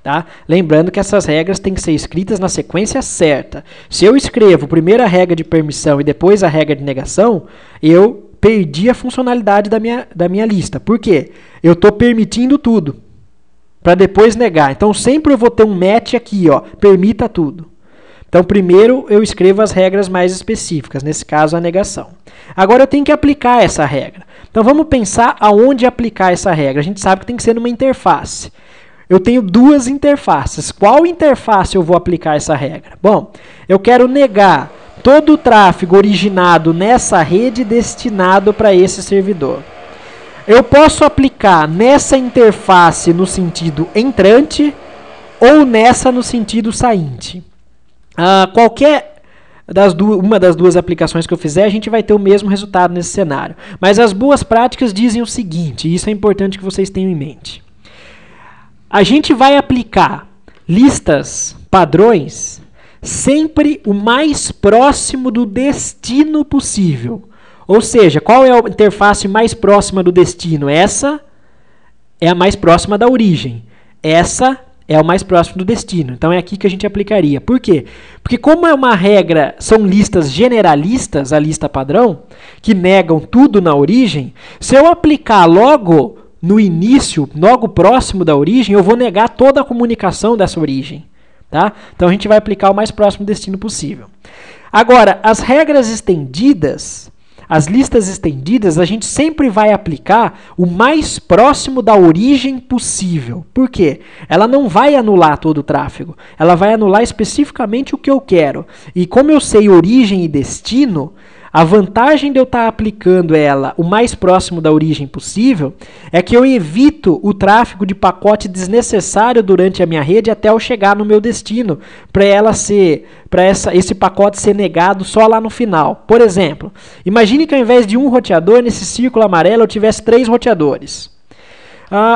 Tá? Lembrando que essas regras têm que ser escritas na sequência certa. Se eu escrevo primeiro a regra de permissão e depois a regra de negação, eu perdi a funcionalidade da minha lista. Por quê? Eu estou permitindo tudo para depois negar. Então, sempre eu vou ter um match aqui, ó, permita tudo. Então, primeiro eu escrevo as regras mais específicas, nesse caso a negação. Agora eu tenho que aplicar essa regra. Então, vamos pensar aonde aplicar essa regra. A gente sabe que tem que ser numa interface. Eu tenho duas interfaces. Qual interface eu vou aplicar essa regra? Bom, eu quero negar todo o tráfego originado nessa rede destinado para esse servidor. Eu posso aplicar nessa interface no sentido entrante ou nessa no sentido sainte. Uma das duas aplicações que eu fizer, a gente vai ter o mesmo resultado nesse cenário. Mas as boas práticas dizem o seguinte, e isso é importante que vocês tenham em mente. A gente vai aplicar listas padrões sempre o mais próximo do destino possível. Ou seja, qual é a interface mais próxima do destino? Essa é a mais próxima da origem. Essa é o mais próximo do destino. Então é aqui que a gente aplicaria. Por quê? Porque como é uma regra, são listas generalistas, a lista padrão, que negam tudo na origem, se eu aplicar logo no início, logo próximo da origem, eu vou negar toda a comunicação dessa origem. Tá? Então a gente vai aplicar o mais próximo destino possível. Agora, as regras estendidas, as listas estendidas, a gente sempre vai aplicar o mais próximo da origem possível. Por quê? Ela não vai anular todo o tráfego. Ela vai anular especificamente o que eu quero. E como eu sei origem e destino, a vantagem de eu estar aplicando ela o mais próximo da origem possível é que eu evito o tráfego de pacote desnecessário durante a minha rede até eu chegar no meu destino, para esse pacote ser negado só lá no final. Por exemplo, imagine que ao invés de um roteador, nesse círculo amarelo eu tivesse 3 roteadores.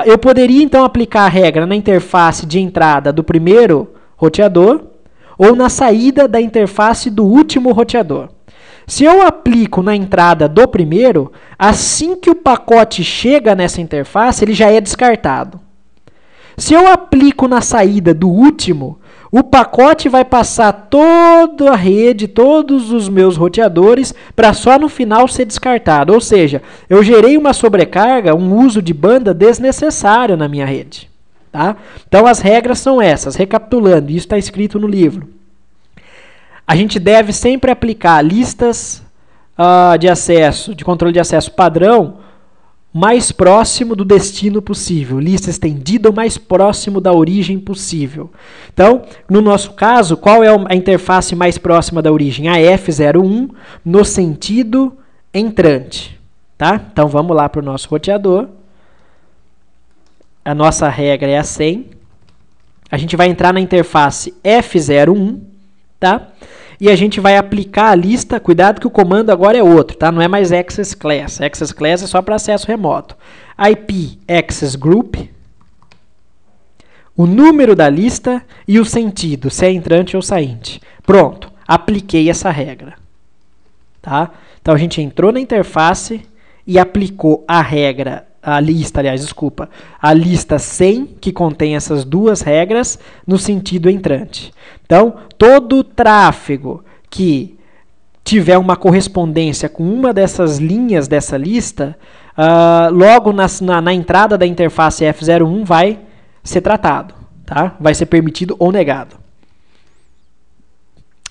Eu poderia então aplicar a regra na interface de entrada do primeiro roteador ou na saída da interface do último roteador. Se eu aplico na entrada do primeiro, assim que o pacote chega nessa interface, ele já é descartado. Se eu aplico na saída do último, o pacote vai passar toda a rede, todos os meus roteadores, para só no final ser descartado. Ou seja, eu gerei uma sobrecarga, um uso de banda desnecessário na minha rede. Tá? Então as regras são essas, recapitulando, isso está escrito no livro. A gente deve sempre aplicar listas de acesso, de controle de acesso padrão, mais próximo do destino possível. Lista estendida o mais próximo da origem possível. Então, no nosso caso, qual é a interface mais próxima da origem? A F01 no sentido entrante. Tá? Então, vamos lá para o nosso roteador. A nossa regra é a 100. A gente vai entrar na interface F01. Tá? E a gente vai aplicar a lista, cuidado que o comando agora é outro, tá? Não é mais access class. Access class é só para acesso remoto. IP access group, o número da lista e o sentido, se é entrante ou sainte. Pronto, apliquei essa regra. Tá? Então a gente entrou na interface e aplicou a regra, a lista 100, que contém essas duas regras, no sentido entrante. Então, todo o tráfego que tiver uma correspondência com uma dessas linhas dessa lista, logo na entrada da interface F01 vai ser tratado, tá? Vai ser permitido ou negado.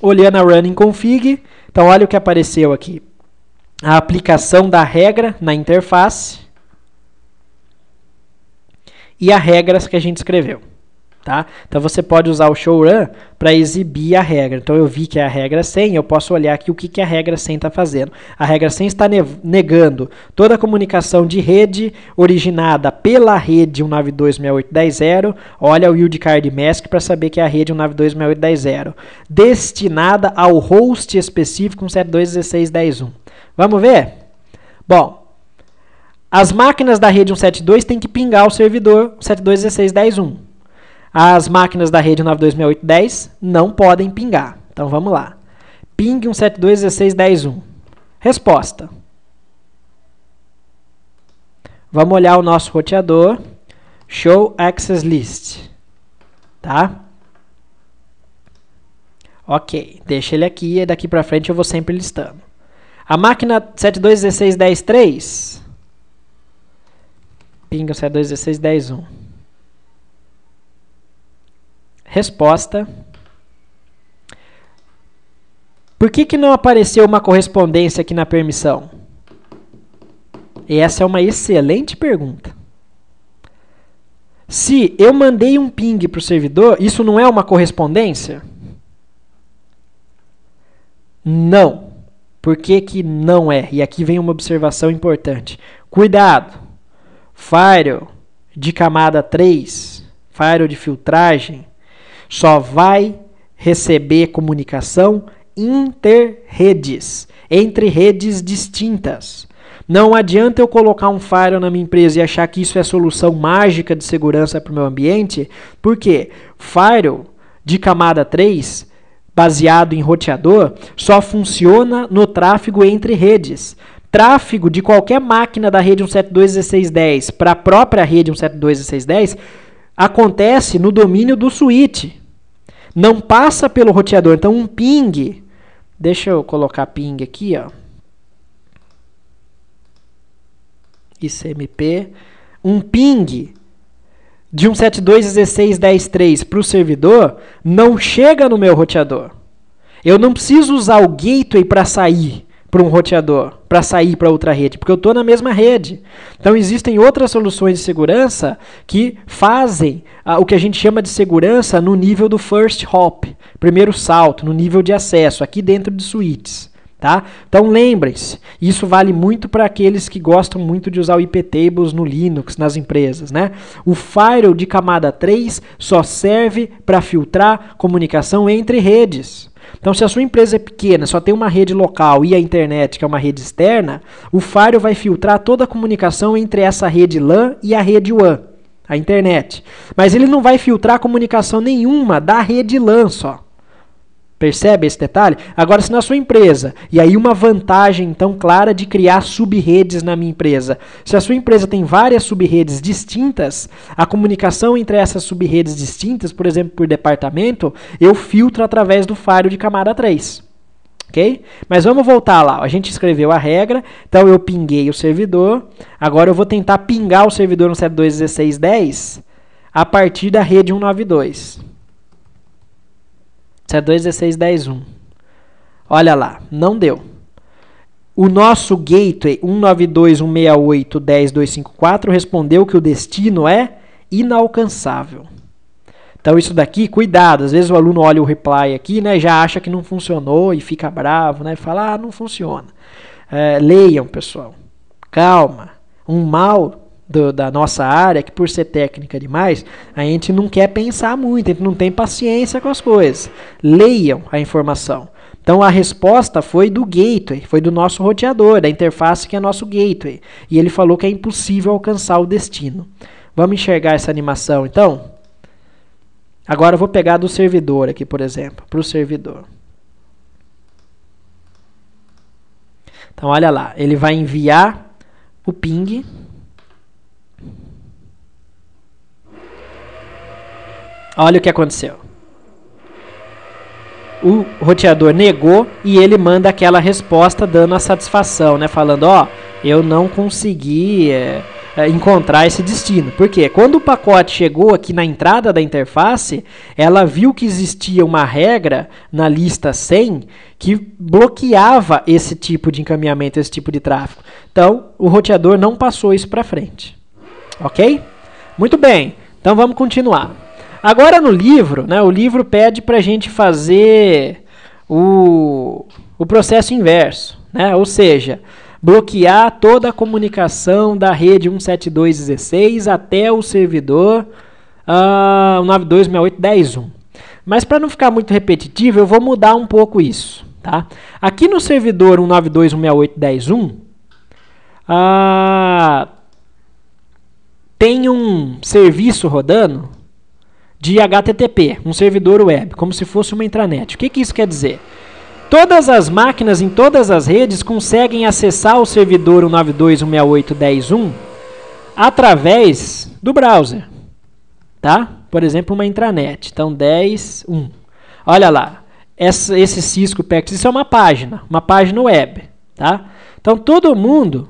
Olhando a running config, então olha o que apareceu aqui. A aplicação da regra na interface e as regras que a gente escreveu. Tá? Então você pode usar o showrun para exibir a regra. Então eu vi que é a regra 100, eu posso olhar aqui o que a regra 100 está fazendo. A regra 100 está negando toda a comunicação de rede originada pela rede 192.68.10.0. Olha o wildcard mask para saber que é a rede 192.68.10.0. Destinada ao host específico 172.16.10.1. Vamos ver? Bom, as máquinas da rede 172 têm que pingar o servidor 172.16.10.1. As máquinas da rede 192.68.10 não podem pingar. Então vamos lá. Ping 172.16.10.1. Resposta. Vamos olhar o nosso roteador. Show Access List. Tá? Ok. Deixa ele aqui e daqui para frente eu vou sempre listando. A máquina 72.16.10.3. Ping 172.16.10.1. Resposta. Por que não apareceu uma correspondência aqui na permissão? E essa é uma excelente pergunta. Se eu mandei um ping para o servidor, isso não é uma correspondência? Não. Por que não é? E aqui vem uma observação importante. Cuidado! Firewall de camada 3, firewall de filtragem, só vai receber comunicação inter-redes, entre redes distintas. Não adianta eu colocar um firewall na minha empresa e achar que isso é a solução mágica de segurança para o meu ambiente, porque firewall de camada 3, baseado em roteador, só funciona no tráfego entre redes. Tráfego de qualquer máquina da rede 172.16.10 para a própria rede 172.16.10 acontece no domínio do switch. Não passa pelo roteador. Então, um ping... Deixa eu colocar ping aqui, ó. ICMP. Um ping de 172.16.10.3 para o servidor não chega no meu roteador. Eu não preciso usar o gateway para sair para um roteador, para sair para outra rede, porque eu estou na mesma rede. Então, existem outras soluções de segurança que fazem o que a gente chama de segurança no nível do first hop, primeiro salto, no nível de acesso, aqui dentro de switches. Tá? Então, lembrem-se, isso vale muito para aqueles que gostam muito de usar o IP tables no Linux, nas empresas. Né? O firewall de camada 3 só serve para filtrar comunicação entre redes. Então, se a sua empresa é pequena, só tem uma rede local e a internet, que é uma rede externa, o firewall vai filtrar toda a comunicação entre essa rede LAN e a rede WAN, a internet. Mas ele não vai filtrar comunicação nenhuma da rede LAN só. Percebe esse detalhe? Agora, se na sua empresa, e aí uma vantagem então clara de criar sub-redes na minha empresa, se a sua empresa tem várias sub-redes distintas, a comunicação entre essas sub-redes distintas, por exemplo, por departamento, eu filtro através do firewall de camada 3. Ok? Mas vamos voltar lá. A gente escreveu a regra, então eu pinguei o servidor, agora eu vou tentar pingar o servidor no 172.16.10 a partir da rede 192. 172.16.10.1. Olha lá, não deu. O nosso gateway 192.168.10.254 respondeu que o destino é inalcançável. Então isso daqui, cuidado, às vezes o aluno olha o reply aqui, né, já acha que não funcionou e fica bravo, né, fala, não funciona. Leiam, pessoal. Calma. Um mal da nossa área, que por ser técnica demais, a gente não quer pensar muito, a gente não tem paciência com as coisas. Leiam a informação. Então a resposta foi do gateway, foi do nosso roteador, da interface que é nosso gateway. E ele falou que é impossível alcançar o destino. Vamos enxergar essa animação então? Agora eu vou pegar do servidor aqui, por exemplo, para o servidor. Então olha lá, ele vai enviar o ping. Olha o que aconteceu. o roteador negou e ele manda aquela resposta dando a satisfação, né? Falando, ó, eu não consegui encontrar esse destino. Por quê? Quando o pacote chegou aqui na entrada da interface, ela viu que existia uma regra na lista 100 que bloqueava esse tipo de encaminhamento, esse tipo de tráfego. Então, o roteador não passou isso para frente. Ok? Muito bem. Então, vamos continuar. Agora, no livro, né, o livro pede para a gente fazer o processo inverso, né? Ou seja, bloquear toda a comunicação da rede 172.16 até o servidor 92.68.10.1. Mas para não ficar muito repetitivo, eu vou mudar um pouco isso. Tá? Aqui no servidor 192.168.10.1, tem um serviço rodando de HTTP, um servidor web, como se fosse uma intranet. O que isso quer dizer? Todas as máquinas em todas as redes conseguem acessar o servidor 192.168.10.1 através do browser. Tá? Por exemplo, uma intranet. Então, 10.1. Olha lá. Esse Cisco Packet, isso é uma página web. Tá? Então, todo mundo,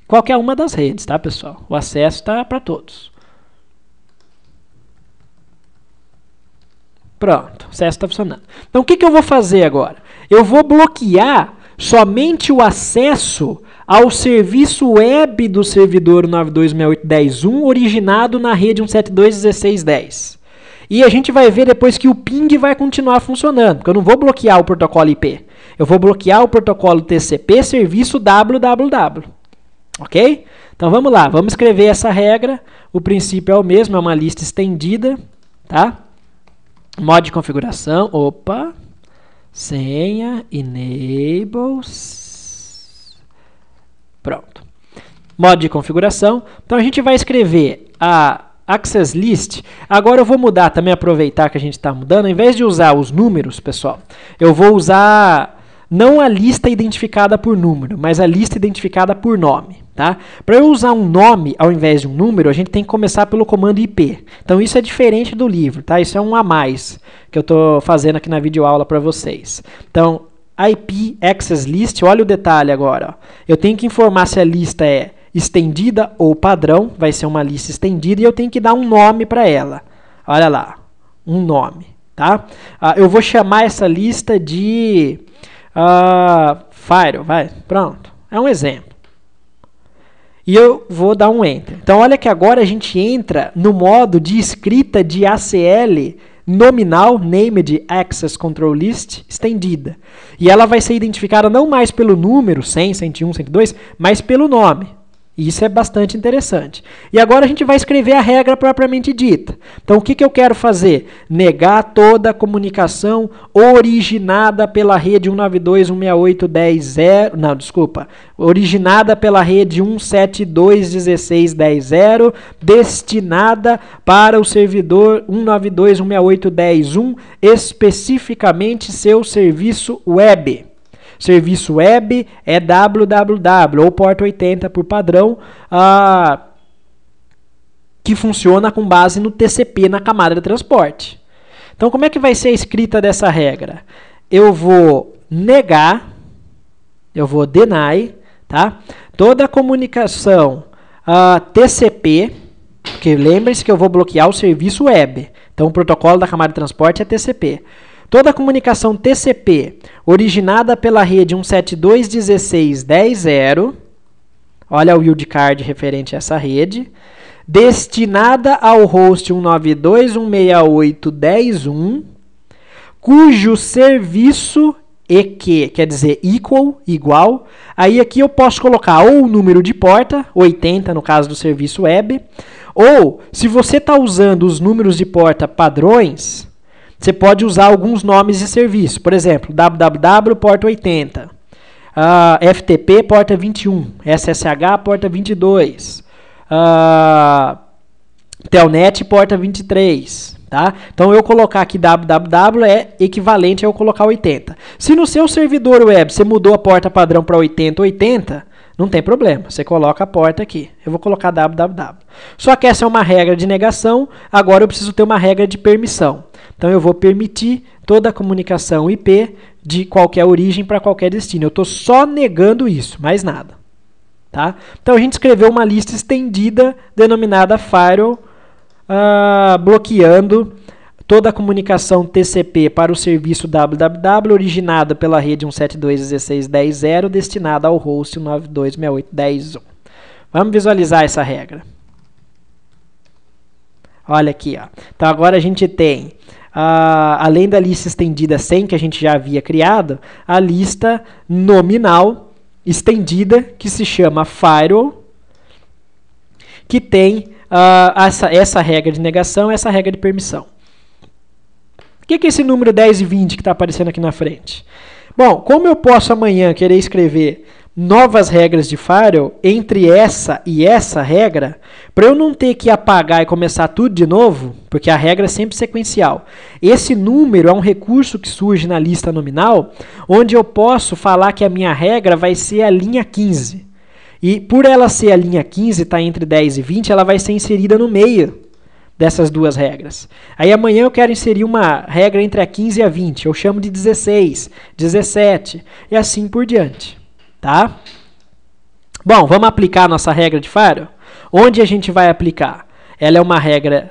qualquer uma das redes, tá, pessoal? O acesso está para todos. Pronto, o acesso está funcionando. Então, o que eu vou fazer agora? Eu vou bloquear somente o acesso ao serviço web do servidor 92.68.10.1 originado na rede 172.16.10. E a gente vai ver depois que o ping vai continuar funcionando, porque eu não vou bloquear o protocolo IP. Eu vou bloquear o protocolo TCP serviço www. Ok? Então, vamos lá. Vamos escrever essa regra. O princípio é o mesmo, é uma lista estendida. Tá? Modo de configuração, senha, enables, pronto. Modo de configuração, então a gente vai escrever a access list. Agora eu vou mudar também, aproveitar que a gente está mudando, ao invés de usar os números, pessoal, eu vou usar não a lista identificada por número, mas a lista identificada por nome. Tá? Para eu usar um nome ao invés de um número, a gente tem que começar pelo comando IP. Então isso é diferente do livro, tá? Isso é um a mais que eu estou fazendo aqui na videoaula para vocês. Então, IP Access List, olha o detalhe agora. Ó. Eu tenho que informar se a lista é estendida ou padrão, vai ser uma lista estendida, e eu tenho que dar um nome para ela. Olha lá, um nome. Tá? Eu vou chamar essa lista de Fire, vai, pronto. É um exemplo. E eu vou dar um Enter. Então, olha que agora a gente entra no modo de escrita de ACL nominal, Named Access Control List, estendida. E ela vai ser identificada não mais pelo número 100, 101, 102, mas pelo nome. E isso é bastante interessante. E agora a gente vai escrever a regra propriamente dita. Então, o que eu quero fazer? Negar toda a comunicação originada pela rede 192.168.10.0. Não, desculpa. Originada pela rede 172.16.10.0, destinada para o servidor 192.168.10.1, especificamente seu serviço web. Serviço web é www, ou porta 80 por padrão, que funciona com base no TCP na camada de transporte. Então, como é que vai ser a escrita dessa regra? Eu vou negar, eu vou deny, tá? Toda a comunicação TCP, porque lembre-se que eu vou bloquear o serviço web. Então, o protocolo da camada de transporte é TCP. Toda a comunicação TCP originada pela rede 172.16.10.0, olha o wildcard referente a essa rede, destinada ao host 192.168.10.1, cujo serviço EQ, quer dizer equal, igual, aí aqui eu posso colocar ou o número de porta, 80 no caso do serviço web, ou se você está usando os números de porta padrões, você pode usar alguns nomes de serviço. Por exemplo, www porta 80, FTP porta 21, SSH porta 22, Telnet porta 23. Tá? Então, eu colocar aqui www é equivalente a eu colocar 80. Se no seu servidor web você mudou a porta padrão para 80, não tem problema. Você coloca a porta aqui. Eu vou colocar www. Só que essa é uma regra de negação. Agora eu preciso ter uma regra de permissão. Então eu vou permitir toda a comunicação IP de qualquer origem para qualquer destino. Eu estou só negando isso, mais nada. Tá? Então a gente escreveu uma lista estendida denominada firewall, bloqueando toda a comunicação TCP para o serviço www originada pela rede 172.16.10.0 destinada ao host 192.68.10.1. Vamos visualizar essa regra. Olha aqui, ó. Então agora a gente tem, além da lista estendida 100 que a gente já havia criado, a lista nominal estendida que se chama firewall, que tem essa regra de negação e essa regra de permissão. O que é esse número 10 e 20 que está aparecendo aqui na frente? Bom, como eu posso amanhã querer escrever novas regras de firewall entre essa e essa regra, para eu não ter que apagar e começar tudo de novo, porque a regra é sempre sequencial. Esse número é um recurso que surge na lista nominal, onde eu posso falar que a minha regra vai ser a linha 15. E por ela ser a linha 15, está entre 10 e 20, ela vai ser inserida no meio dessas duas regras. Aí amanhã eu quero inserir uma regra entre a 15 e a 20. Eu chamo de 16, 17 e assim por diante. Tá? Bom, vamos aplicar a nossa regra de firewall? Onde a gente vai aplicar? Ela é uma regra,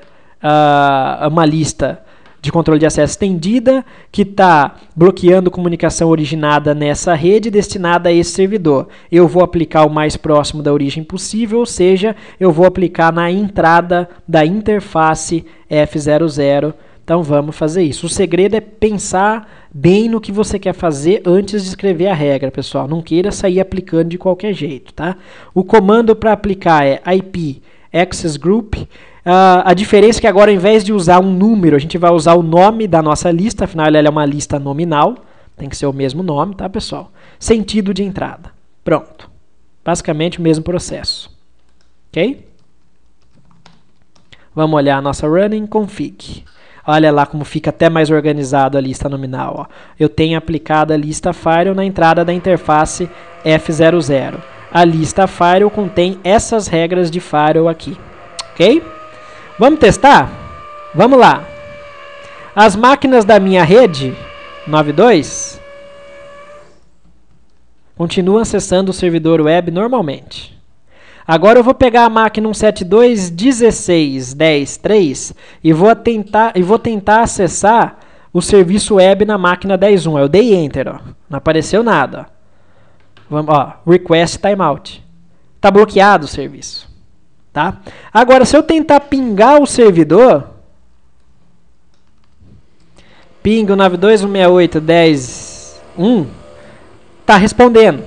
uma lista de controle de acesso estendida que está bloqueando comunicação originada nessa rede destinada a esse servidor. Eu vou aplicar o mais próximo da origem possível, ou seja, eu vou aplicar na entrada da interface F00. Então vamos fazer isso. O segredo é pensar bem no que você quer fazer antes de escrever a regra, pessoal. Não queira sair aplicando de qualquer jeito, tá? O comando para aplicar é IP access group. A diferença é que agora, ao invés de usar um número, a gente vai usar o nome da nossa lista. Afinal, ela é uma lista nominal. Tem que ser o mesmo nome, tá, pessoal? Sentido de entrada. Pronto. Basicamente o mesmo processo. Ok? Vamos olhar a nossa running config. Olha lá como fica até mais organizado a lista nominal. Ó. Eu tenho aplicado a lista firewall na entrada da interface F00. A lista firewall contém essas regras de firewall aqui. Ok? Vamos testar? Vamos lá. As máquinas da minha rede 92 continuam acessando o servidor web normalmente. Agora eu vou pegar a máquina 172.16.10.3 e vou tentar acessar o serviço web na máquina 10.1. Eu dei Enter, ó. Não apareceu nada. Vamos, ó, request timeout. Está bloqueado o serviço. Tá? Agora, se eu tentar pingar o servidor, ping 92.168.10.1, está respondendo.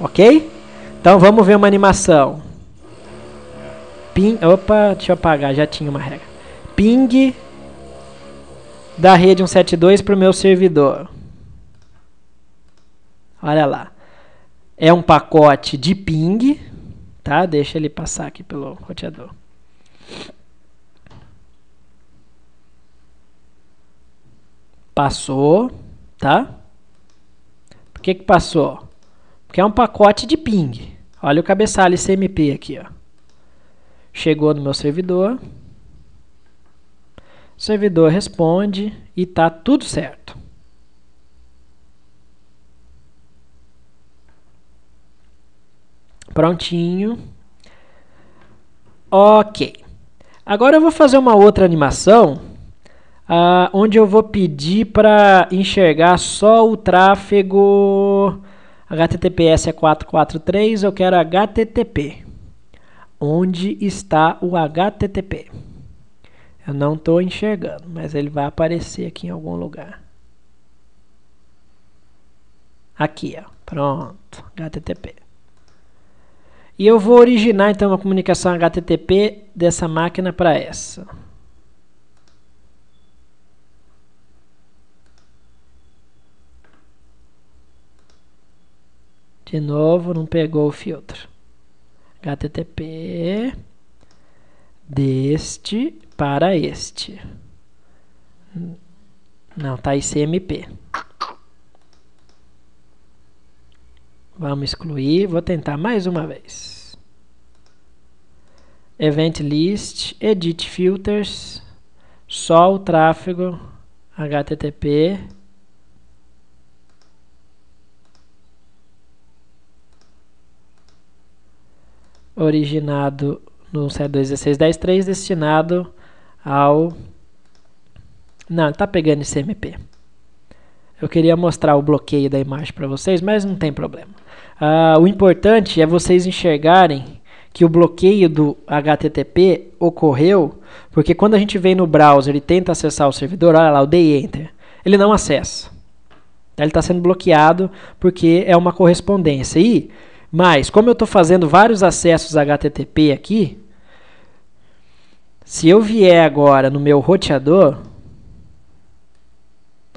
Ok? Então vamos ver uma animação. Opa, deixa eu apagar, já tinha uma regra. Ping da rede 172 para o meu servidor. Olha lá. É um pacote de ping, tá? Deixa ele passar aqui pelo roteador. Passou, tá? Por que passou? Porque é um pacote de ping. Olha o cabeçalho CMP aqui, ó. Chegou no meu servidor. O servidor responde e tá tudo certo. Prontinho. Ok. Agora eu vou fazer uma outra animação, onde eu vou pedir para enxergar só o tráfego HTTPS é 443, eu quero HTTP. Onde está o HTTP? Eu não estou enxergando, mas ele vai aparecer aqui em algum lugar. Aqui, ó. Pronto. HTTP. E eu vou originar, então, uma comunicação HTTP dessa máquina para essa. De novo, não pegou o filtro. HTTP deste para este. Não, tá ICMP. Vamos excluir. Vou tentar mais uma vez. Event List, Edit Filters. só o tráfego HTTP originado no 172.16.10.3 destinado ao... Não, ele está pegando ICMP. Eu queria mostrar o bloqueio da imagem para vocês, mas não tem problema. O importante é vocês enxergarem que o bloqueio do HTTP ocorreu porque quando a gente vem no browser e tenta acessar o servidor, olha lá, eu dei Enter, ele não acessa. Ele está sendo bloqueado porque é uma correspondência. Mas, como eu estou fazendo vários acessos HTTP aqui, se eu vier agora no meu roteador,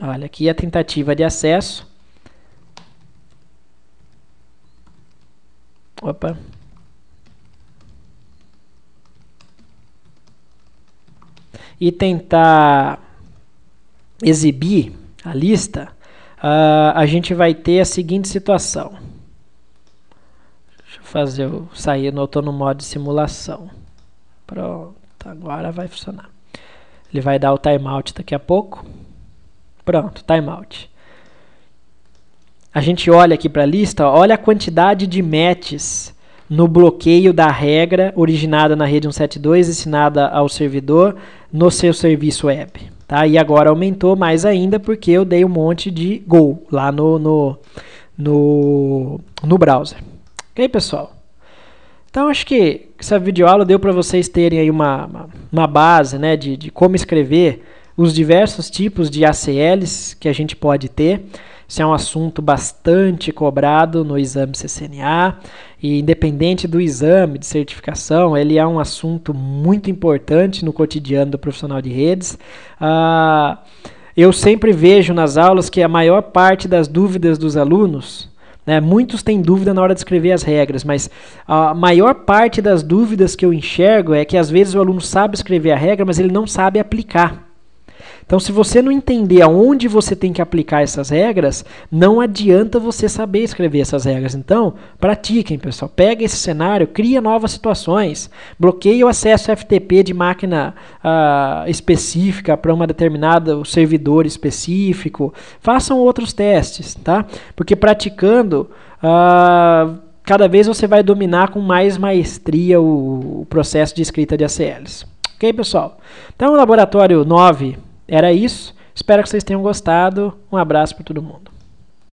olha aqui a tentativa de acesso. Opa. E tentar exibir a lista, a gente vai ter a seguinte situação. Deixa eu fazer eu sair, eu estou no modo de simulação. Pronto, agora vai funcionar. Ele vai dar o timeout daqui a pouco. Pronto, timeout. A gente olha aqui para a lista, olha a quantidade de matches no bloqueio da regra originada na rede 172, destinada ao servidor no seu serviço web. Tá? E agora aumentou mais ainda porque eu dei um monte de Go lá no browser. Ok, pessoal? Então, acho que essa videoaula deu para vocês terem aí uma base, né, de como escrever os diversos tipos de ACLs que a gente pode ter. Esse é um assunto bastante cobrado no exame CCNA e independente do exame de certificação, ele é um assunto muito importante no cotidiano do profissional de redes. Eu sempre vejo nas aulas que a maior parte das dúvidas dos alunos, né, muitos têm dúvida na hora de escrever as regras, mas a maior parte das dúvidas que eu enxergo é que às vezes o aluno sabe escrever a regra, mas ele não sabe aplicar. Então, se você não entender aonde você tem que aplicar essas regras, não adianta você saber escrever essas regras. Então, pratiquem, pessoal. Pega esse cenário, cria novas situações, bloqueie o acesso FTP de máquina específica para uma determinada servidor específico. Façam outros testes, tá? Porque praticando, cada vez você vai dominar com mais maestria o processo de escrita de ACLs. Ok, pessoal? Então, o laboratório 9... era isso. Espero que vocês tenham gostado. Um abraço para todo mundo.